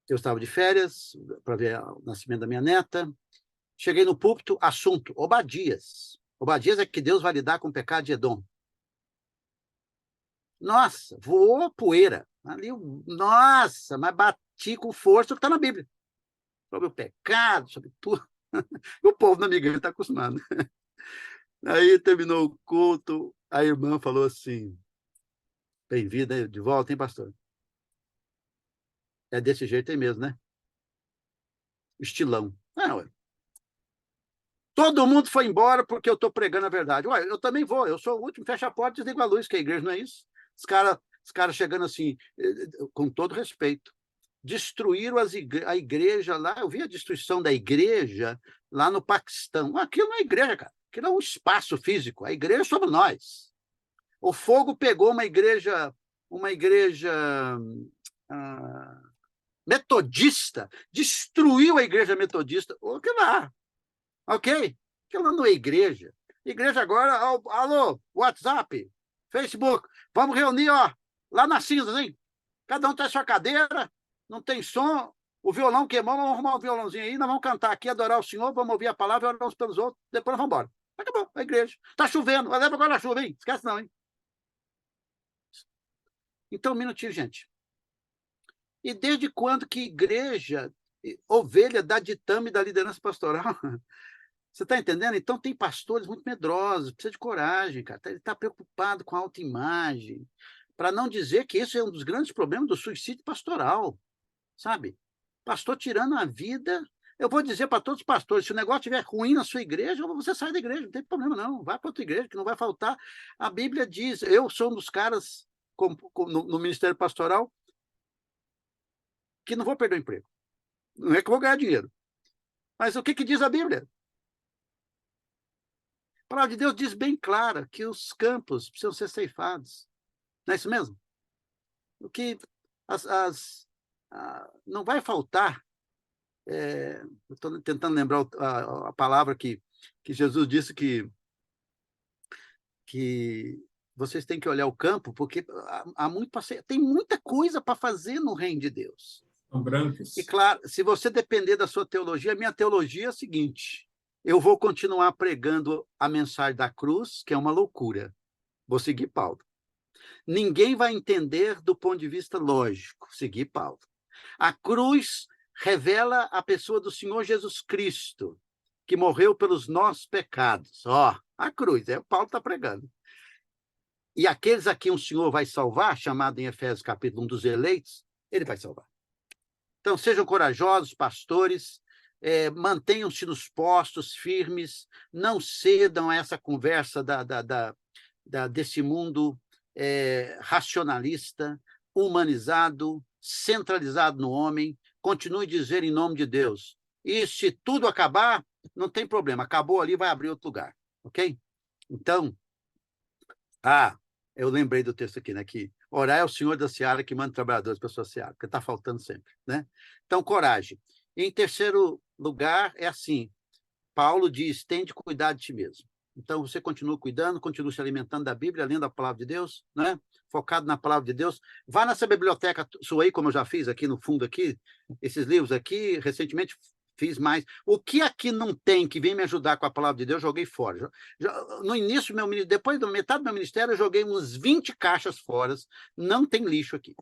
estava de férias para ver o nascimento da minha neta. Cheguei no púlpito, assunto, Obadias. Obadias é que Deus vai lidar com o pecado de Edom. Nossa, voou poeira. Ali, nossa, mas bati com força o que está na Bíblia. Sobre o pecado, sobre tudo. O povo na minha igreja está acostumado. Aí terminou o culto, a irmã falou assim, bem-vinda de volta, hein, pastor? É desse jeito aí mesmo, né? Estilão. Não, todo mundo foi embora porque eu estou pregando a verdade. Ué, eu também vou, eu sou o último, fecha a porta e desliga a luz, que a igreja não é isso. Os cara chegando assim, com todo respeito, destruíram a igreja lá, eu vi a destruição da igreja lá no Paquistão. Aquilo não é igreja, cara, aquilo é um espaço físico, a igreja somos nós. O fogo pegou uma igreja metodista, destruiu a igreja metodista, o que lá? Ok? Aquilo não é igreja. Igreja agora, alô, WhatsApp, Facebook, vamos reunir, ó, lá nas cinzas, hein? Cada um tem sua cadeira, não tem som, o violão queimou, vamos arrumar um violãozinho aí, nós vamos cantar aqui, adorar o Senhor, vamos ouvir a palavra, orar uns pelos outros, depois nós vamos embora. Acabou, a igreja. Tá chovendo, leva agora a chuva, hein? Esquece não, hein? Então, um minutinho, gente. E desde quando que igreja, ovelha da ditame da liderança pastoral? Você está entendendo? Então, tem pastores muito medrosos, precisa de coragem, cara. Ele está preocupado com a autoimagem. Para não dizer que isso é um dos grandes problemas do suicídio pastoral, sabe? Pastor tirando a vida. Eu vou dizer para todos os pastores, se o negócio estiver ruim na sua igreja, você sai da igreja, não tem problema não. Vai para outra igreja, que não vai faltar. A Bíblia diz, eu sou um dos caras no ministério pastoral que não vou perder o emprego. Não é que eu vou ganhar dinheiro. Mas o que diz a Bíblia? A palavra de Deus diz bem clara que os campos precisam ser ceifados. Não é isso mesmo? O que não vai faltar. Eu estou tentando lembrar a palavra que Jesus disse que vocês têm que olhar o campo, porque tem muita coisa para fazer no reino de Deus. São brancos. E, claro, se você depender da sua teologia, a minha teologia é a seguinte: eu vou continuar pregando a mensagem da cruz, que é uma loucura. Vou seguir Paulo. Ninguém vai entender do ponto de vista lógico. Seguir Paulo. A cruz revela a pessoa do Senhor Jesus Cristo, que morreu pelos nossos pecados. A cruz, Paulo está pregando. E aqueles a quem o Senhor vai salvar, chamado em Efésios capítulo 1 dos eleitos, ele vai salvar. Então, sejam corajosos, pastores, mantenham-se nos postos firmes, não cedam a essa conversa desse mundo racionalista, humanizado, centralizado no homem. Continue a dizer em nome de Deus. E se tudo acabar, não tem problema. Acabou ali, vai abrir outro lugar. Ok? Então, eu lembrei do texto aqui, né? Que orar é o Senhor da seara que manda trabalhadores para a sua seara, porque está faltando sempre, né? Então, coragem. E, em terceiro lugar, é assim, Paulo diz, tem de cuidar de ti mesmo. Então, você continua cuidando, continua se alimentando da Bíblia, lendo a palavra de Deus, né? Focado na palavra de Deus. Vá nessa biblioteca sua aí, como eu já fiz aqui no fundo, aqui, esses livros aqui, recentemente fiz mais. O que aqui não tem que vem me ajudar com a palavra de Deus, joguei fora. No início, depois da metade do meu ministério, eu joguei uns 20 caixas fora. Não tem lixo aqui.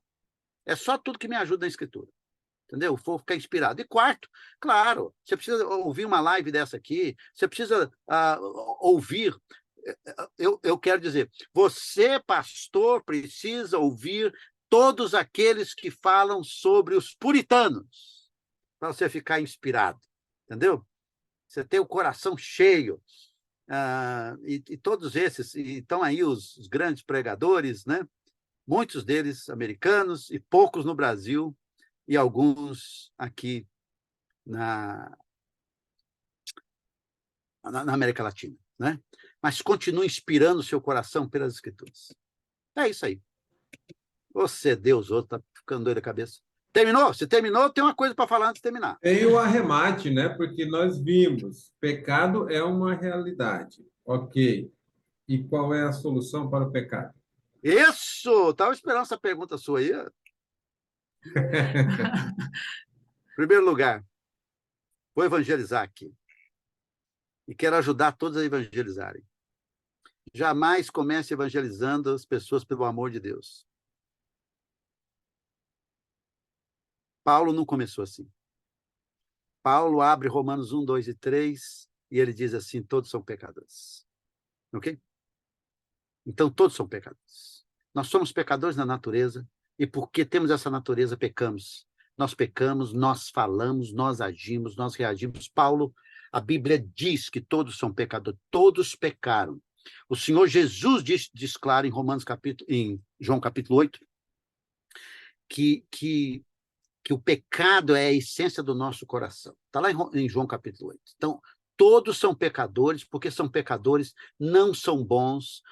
É só tudo que me ajuda na escritura. Entendeu? Vou ficar inspirado. E quarto, claro, você precisa ouvir uma live dessa aqui, você precisa ouvir. Eu quero dizer, você, pastor, precisa ouvir todos aqueles que falam sobre os puritanos, para você ficar inspirado, entendeu? Você tem o coração cheio. E todos esses, e estão aí os grandes pregadores, né? Muitos deles americanos e poucos no Brasil, e alguns aqui na América Latina, né? Mas continue inspirando o seu coração pelas Escrituras. É isso aí. Você, Deus, outro, tá ficando doido da cabeça. Terminou? Se terminou, tem uma coisa para falar antes de terminar. Tem o arremate, né? Porque nós vimos, pecado é uma realidade. Ok. E qual é a solução para o pecado? Isso! Estava esperando essa pergunta sua aí. Em primeiro lugar, vou evangelizar aqui. E quero ajudar todos a evangelizarem. Jamais comece evangelizando as pessoas pelo amor de Deus. Paulo não começou assim. Paulo abre Romanos 1, 2 e 3 e ele diz assim, todos são pecadores. Ok? Então, todos são pecadores. Nós somos pecadores na natureza e porque temos essa natureza, pecamos. Nós pecamos, nós falamos, nós agimos, nós reagimos. Paulo, a Bíblia diz que todos são pecadores, todos pecaram. O Senhor Jesus diz claro em João capítulo 8, que o pecado é a essência do nosso coração. Está lá em João capítulo 8. Então, todos são pecadores, porque são pecadores, não são bons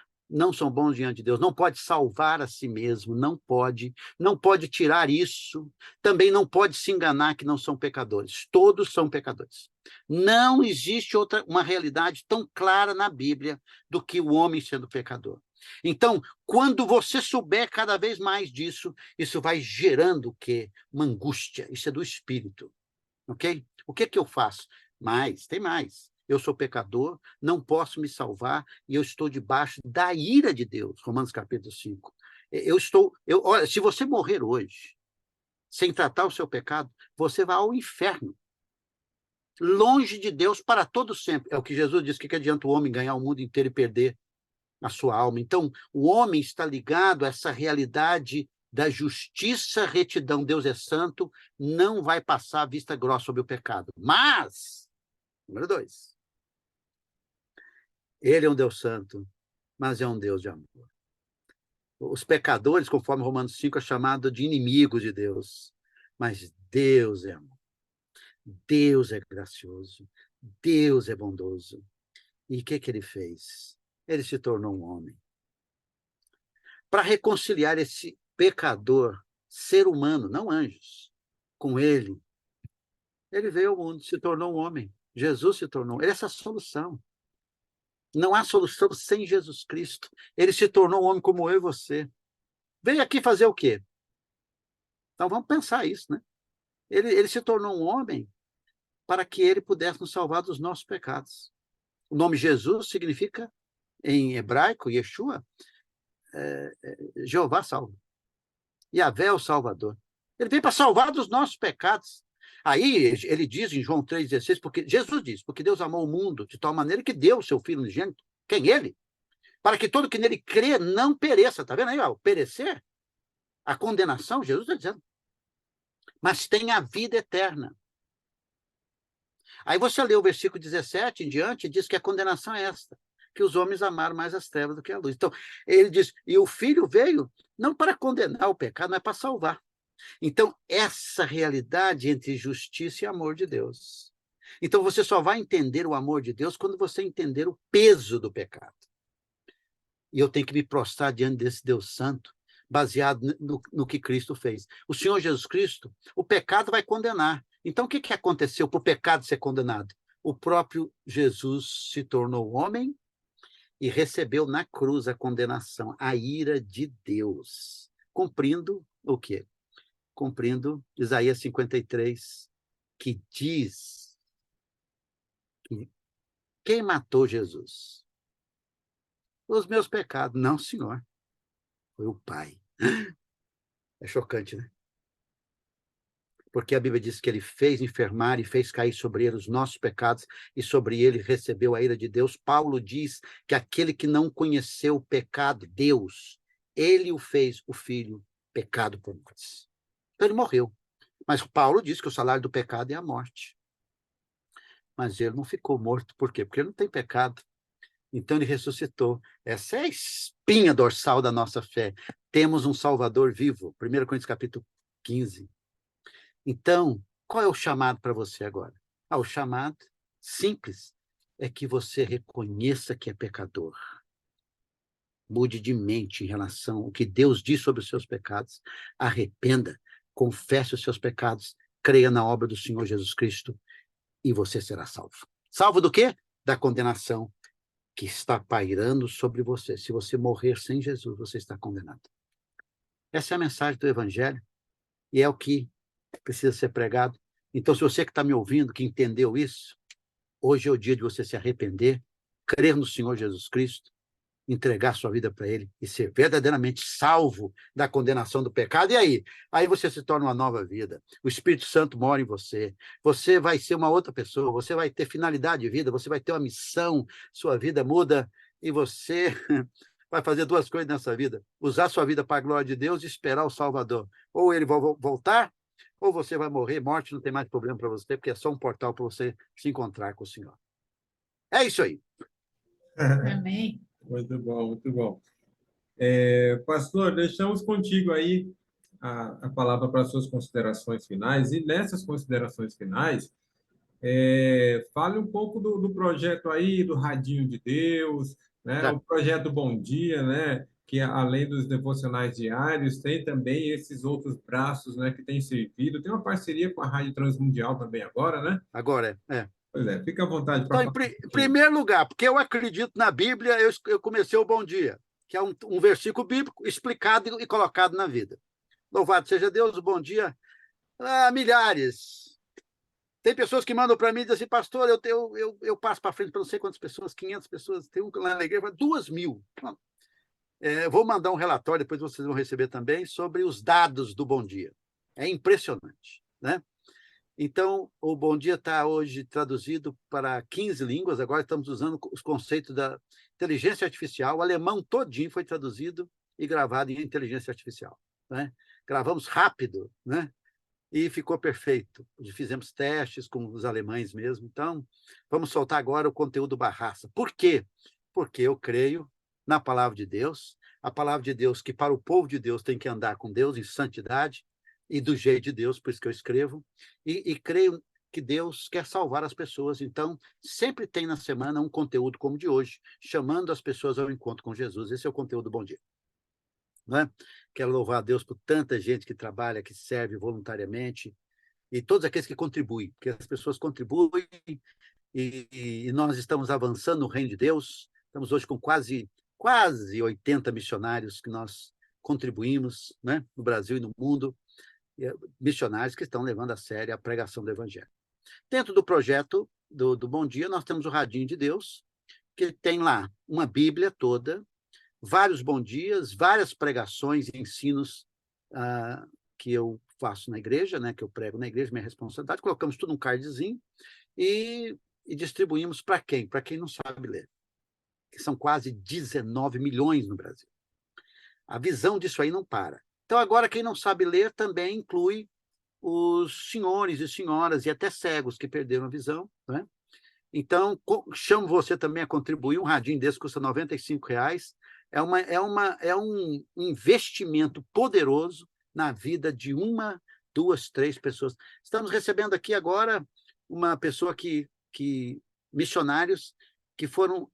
diante de Deus, não pode salvar a si mesmo, não pode tirar isso, também não pode se enganar que não são pecadores, todos são pecadores. Não existe uma realidade tão clara na Bíblia do que o homem sendo pecador. Então, quando você souber cada vez mais disso, isso vai gerando o quê? Uma angústia, isso é do espírito, ok? O que eu faço? Tem mais. Eu sou pecador, não posso me salvar e eu estou debaixo da ira de Deus. Romanos capítulo 5. Olha, se você morrer hoje, sem tratar o seu pecado, você vai ao inferno. Longe de Deus para todo sempre. É o que Jesus disse, que adianta o homem ganhar o mundo inteiro e perder a sua alma. Então, o homem está ligado a essa realidade da justiça, retidão. Deus é santo, não vai passar a vista grossa sobre o pecado. Mas, número 2, ele é um Deus santo, mas é um Deus de amor. Os pecadores, conforme Romanos 5, é chamado de inimigos de Deus. Mas Deus é amor. Deus é gracioso. Deus é bondoso. E o que ele fez? Ele se tornou um homem. Para reconciliar esse pecador, ser humano, não anjos, com ele, ele veio ao mundo, se tornou um homem. Jesus se tornou. Essa é a solução. Não há solução sem Jesus Cristo. Ele se tornou um homem como eu e você. Veio aqui fazer o quê? Então vamos pensar isso, né? Ele se tornou um homem para que ele pudesse nos salvar dos nossos pecados. O nome Jesus significa, em hebraico, Yeshua, Jeová salva. Yahvé é o Salvador. Ele veio para salvar dos nossos pecados. Aí ele diz em João 3,16, porque Jesus diz, porque Deus amou o mundo de tal maneira que deu o seu Filho unigênito. Quem? Ele. Para que todo que nele crê não pereça. Está vendo aí? Ó, perecer, a condenação, Jesus está dizendo. Mas tem a vida eterna. Aí você lê o versículo 17 em diante, diz que a condenação é esta, que os homens amaram mais as trevas do que a luz. Então, ele diz, e o Filho veio não para condenar o pecado, mas para salvar. Então, essa realidade entre justiça e amor de Deus. Então, você só vai entender o amor de Deus quando você entender o peso do pecado. E eu tenho que me prostrar diante desse Deus Santo, baseado no que Cristo fez. O Senhor Jesus Cristo, o pecado vai condenar. Então, o que aconteceu para o pecado ser condenado? O próprio Jesus se tornou homem e recebeu na cruz a condenação, a ira de Deus, cumprindo o quê? Cumprindo Isaías 53, que diz que quem matou Jesus? Os meus pecados. Não, Senhor. Foi o Pai. É chocante, né? Porque a Bíblia diz que ele fez enfermar e fez cair sobre ele os nossos pecados e sobre ele recebeu a ira de Deus. Paulo diz que aquele que não conheceu o pecado, Deus, ele o fez, o Filho, pecado por nós. Então ele morreu. Mas Paulo diz que o salário do pecado é a morte. Mas ele não ficou morto. Por quê? Porque ele não tem pecado. Então ele ressuscitou. Essa é a espinha dorsal da nossa fé. Temos um Salvador vivo. 1 Coríntios capítulo 15. Então, qual é o chamado para você agora? O chamado simples é que você reconheça que é pecador. mude de mente em relação ao que Deus diz sobre os seus pecados, arrependa, confesse os seus pecados, creia na obra do Senhor Jesus Cristo e você será salvo. Salvo do quê? Da condenação que está pairando sobre você. Se você morrer sem Jesus, você está condenado. Essa é a mensagem do Evangelho e é o que precisa ser pregado. Então, se você que está me ouvindo, que entendeu isso, hoje é o dia de você se arrepender, crer no Senhor Jesus Cristo, entregar sua vida para Ele e ser verdadeiramente salvo da condenação do pecado. E aí? Aí você se torna uma nova vida. O Espírito Santo mora em você. Você vai ser uma outra pessoa. Você vai ter finalidade de vida. Você vai ter uma missão. Sua vida muda e você vai fazer duas coisas nessa vida. Usar sua vida para a glória de Deus e esperar o Salvador. Ou ele vai voltar, ou você vai morrer. Morte não tem mais problema para você, porque é só um portal para você se encontrar com o Senhor. É isso aí. Amém. Muito bom, muito bom. Pastor, deixamos contigo aí a palavra para as suas considerações finais. E nessas considerações finais, fale um pouco do projeto aí, do Radinho de Deus, né? O projeto Bom Dia, né? Que além dos devocionais diários, tem também esses outros braços, né? Que tem servido. Tem uma parceria com a Rádio Transmundial também agora, né? Agora, Pois é, fica à vontade para Então, falar. em primeiro lugar, porque eu acredito na Bíblia, eu comecei o Bom Dia, que é um versículo bíblico explicado e colocado na vida. Louvado seja Deus, o Bom Dia. Milhares. Tem pessoas que mandam para mim e dizem assim, pastor, eu passo para frente para não sei quantas pessoas, 500 pessoas, tem um lá na igreja, 2.000. Vou mandar um relatório, depois vocês vão receber também, sobre os dados do Bom Dia. É impressionante, né? Então, o Bom Dia está hoje traduzido para 15 línguas, agora estamos usando os conceitos da inteligência artificial, o alemão todinho foi traduzido e gravado em inteligência artificial, né? Gravamos rápido, né? E ficou perfeito. Fizemos testes com os alemães mesmo, então vamos soltar agora o conteúdo Barraça. Por quê? Porque eu creio na palavra de Deus, a palavra de Deus que para o povo de Deus tem que andar com Deus em santidade, e do jeito de Deus, por isso que eu escrevo, e creio que Deus quer salvar as pessoas. Então, sempre tem na semana um conteúdo como o de hoje, chamando as pessoas ao encontro com Jesus. Esse é o conteúdo do Bom Dia. Não é? Quero louvar a Deus por tanta gente que trabalha, que serve voluntariamente, e todos aqueles que contribuem, porque as pessoas contribuem, e nós estamos avançando no reino de Deus. Estamos hoje com quase 80 missionários que nós contribuímos, né, no Brasil e no mundo, missionários que estão levando a sério a pregação do Evangelho. Dentro do projeto do Bom Dia, nós temos o Radinho de Deus, que tem lá uma Bíblia toda, vários bom dias, várias pregações e ensinos que eu faço na igreja, né, que eu prego na igreja, minha responsabilidade. Colocamos tudo num cardzinho e distribuímos para quem? Para quem não sabe ler, que são quase 19 milhões no Brasil. A visão disso aí não para. Então, agora, quem não sabe ler também inclui os senhores e senhoras e até cegos que perderam a visão, né? Então, chamo você também a contribuir. Um radinho desse custa R$ 95. É um investimento poderoso na vida de uma, duas, três pessoas. Estamos recebendo aqui agora uma pessoa missionários que foram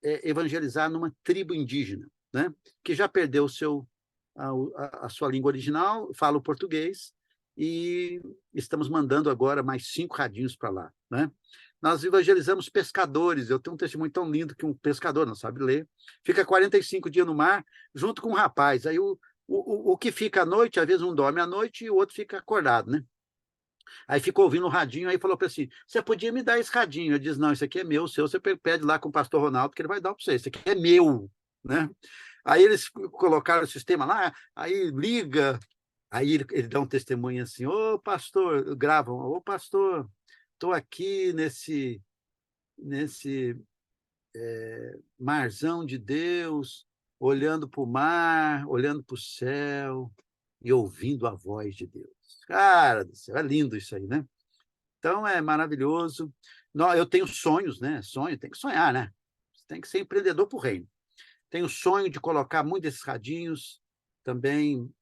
evangelizar numa tribo indígena, né? Que já perdeu a sua língua original, fala o português, e estamos mandando agora mais 5 radinhos para lá, né? Nós evangelizamos pescadores. Eu tenho um testemunho tão lindo que um pescador não sabe ler, fica 45 dias no mar, junto com um rapaz. Aí o que fica à noite, às vezes um dorme à noite e o outro fica acordado, né? Aí ficou ouvindo o radinho, aí falou para assim, você podia me dar esse radinho? Eu disse, não, isso aqui é meu, o seu, você pede lá com o pastor Ronaldo, que ele vai dar para você, isso aqui é meu, né? Aí eles colocaram o sistema lá, aí liga, aí ele dá um testemunho assim, ô pastor, gravam, ô pastor, estou aqui nesse marzão de Deus, olhando para o mar, olhando para o céu e ouvindo a voz de Deus. Cara do céu, é lindo isso aí, né? Então, é maravilhoso. Eu tenho sonhos, né? Sonho, tem que sonhar, né? Você tem que ser empreendedor para o reino. Tenho o sonho de colocar muitos desses radinhos também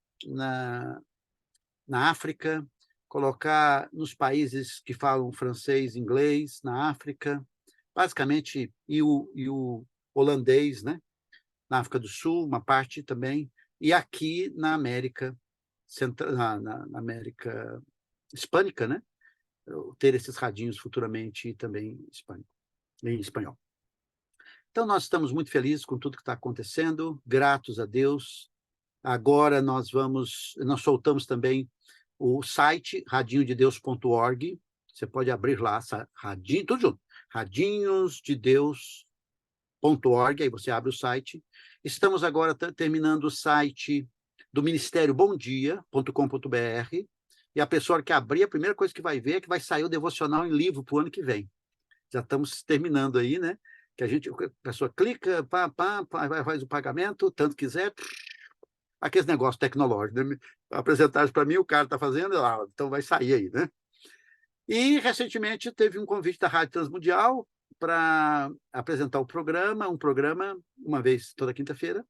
na África, colocar nos países que falam francês, inglês, na África, basicamente, e o holandês, né? na África do Sul, uma parte também, e aqui na América Central, na América Hispânica, né? Ter esses radinhos futuramente também em espanhol. Então, nós estamos muito felizes com tudo que está acontecendo, gratos a Deus. Agora nós soltamos também o site radinhodedeus.org. Você pode abrir lá, radinho, tudo junto, radinhosdedeus.org, aí você abre o site. Estamos agora terminando o site do Ministério bomdia.com.br, e a pessoa que abrir, a primeira coisa que vai ver é que vai sair o devocional em livro para o ano que vem. Já estamos terminando aí, né? Que a pessoa clica, faz o pagamento, tanto quiser, aqueles negócios tecnológicos, né? Apresentaram para mim, o cara está fazendo, então vai sair aí, né? E, recentemente, teve um convite da Rádio Transmundial para apresentar um programa, uma vez toda quinta-feira,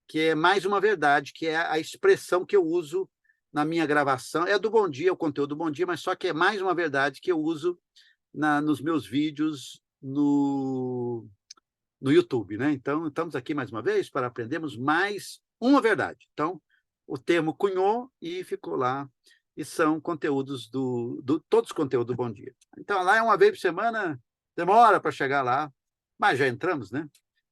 que é Mais Uma Verdade, que é a expressão que eu uso na minha gravação. É do Bom Dia, o conteúdo do Bom Dia, mas só que é mais uma verdade que eu uso nos meus vídeos no YouTube, né? Então, estamos aqui mais uma vez para aprendermos mais uma verdade. Então, o termo cunhou e ficou lá, e são conteúdos todos os conteúdos do Bom Dia. Então, lá é uma vez por semana, demora para chegar lá, mas já entramos, né?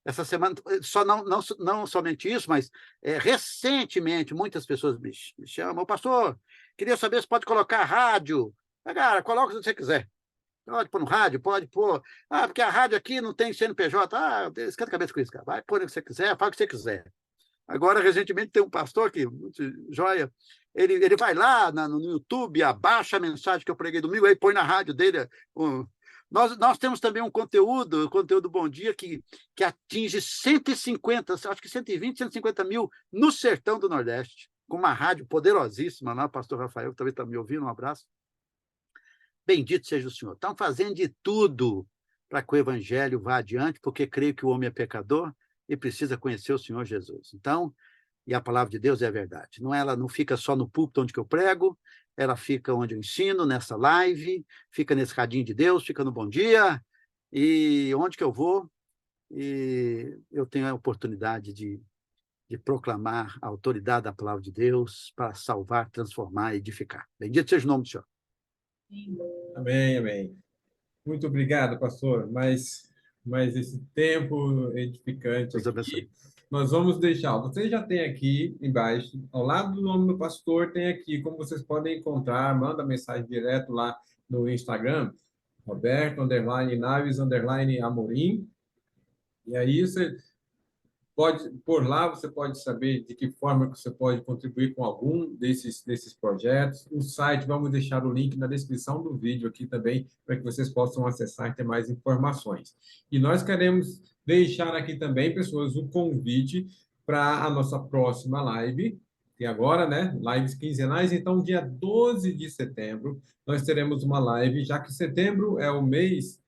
Essa semana, só não somente isso, mas recentemente muitas pessoas me chamam, pastor, queria saber se pode colocar rádio. Cara, coloca se você quiser. Pode pôr no rádio, pode pôr. Porque a rádio aqui não tem CNPJ. Esquenta a cabeça com isso, cara. Vai pôr o que você quiser, fala o que você quiser. Agora, recentemente, tem um pastor que, muito joia, ele vai lá no YouTube, abaixa a mensagem que eu preguei domingo, aí põe na rádio dele. Nós temos também um conteúdo Bom Dia, que atinge 150, acho que 120, 150 mil no sertão do Nordeste, com uma rádio poderosíssima, lá, o pastor Rafael, que também está me ouvindo, um abraço. Bendito seja o Senhor. Estão fazendo de tudo para que o evangelho vá adiante, porque creio que o homem é pecador e precisa conhecer o Senhor Jesus. Então, e a palavra de Deus é a verdade. Ela não fica só no púlpito onde eu prego, ela fica onde eu ensino, nessa live, fica nesse radinho de Deus, fica no Bom Dia, e onde que eu vou, e eu tenho a oportunidade de proclamar a autoridade da palavra de Deus para salvar, transformar e edificar. Bendito seja o nome do Senhor. Amém, amém. Muito obrigado, pastor. Mais esse tempo edificante aqui. Nós vamos deixar. Você já tem aqui embaixo, ao lado do nome do pastor, tem aqui como vocês podem encontrar. Manda mensagem direto lá no Instagram, Roberto_Naves_Amorim. E aí você por lá você pode saber de que forma que você pode contribuir com algum desses projetos. O site, vamos deixar o link na descrição do vídeo aqui também, para que vocês possam acessar e ter mais informações. E nós queremos deixar aqui também, pessoas, o convite para a nossa próxima live, que agora, né, lives quinzenais. Então, dia 12 de setembro, nós teremos uma live, já que setembro é o mês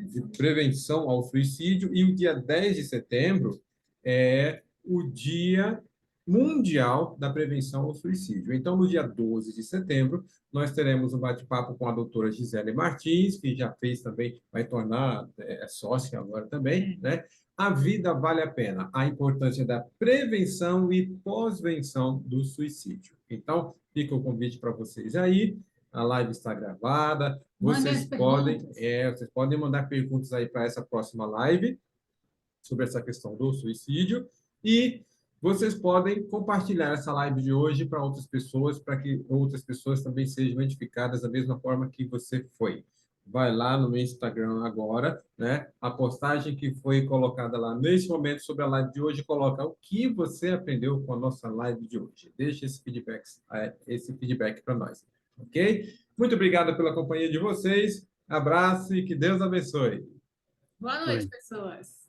de prevenção ao suicídio, e o dia 10 de setembro é o Dia Mundial da Prevenção ao Suicídio. Então, no dia 12 de setembro, nós teremos um bate-papo com a doutora Gisele Martins, que já fez também, vai tornar sócia agora também, né? A vida vale a pena, a importância da prevenção e pós-venção do suicídio. Então, fica o convite para vocês aí. A live está gravada. Vocês podem mandar perguntas aí para essa próxima live sobre essa questão do suicídio, e vocês podem compartilhar essa live de hoje para outras pessoas, para que outras pessoas também sejam edificadas da mesma forma que você foi. Vai lá no meu Instagram agora, né? A postagem que foi colocada lá nesse momento sobre a live de hoje, coloca o que você aprendeu com a nossa live de hoje. Deixa esse feedback para nós, ok? Muito obrigado pela companhia de vocês. Abraço e que Deus abençoe. Boa noite, pessoas.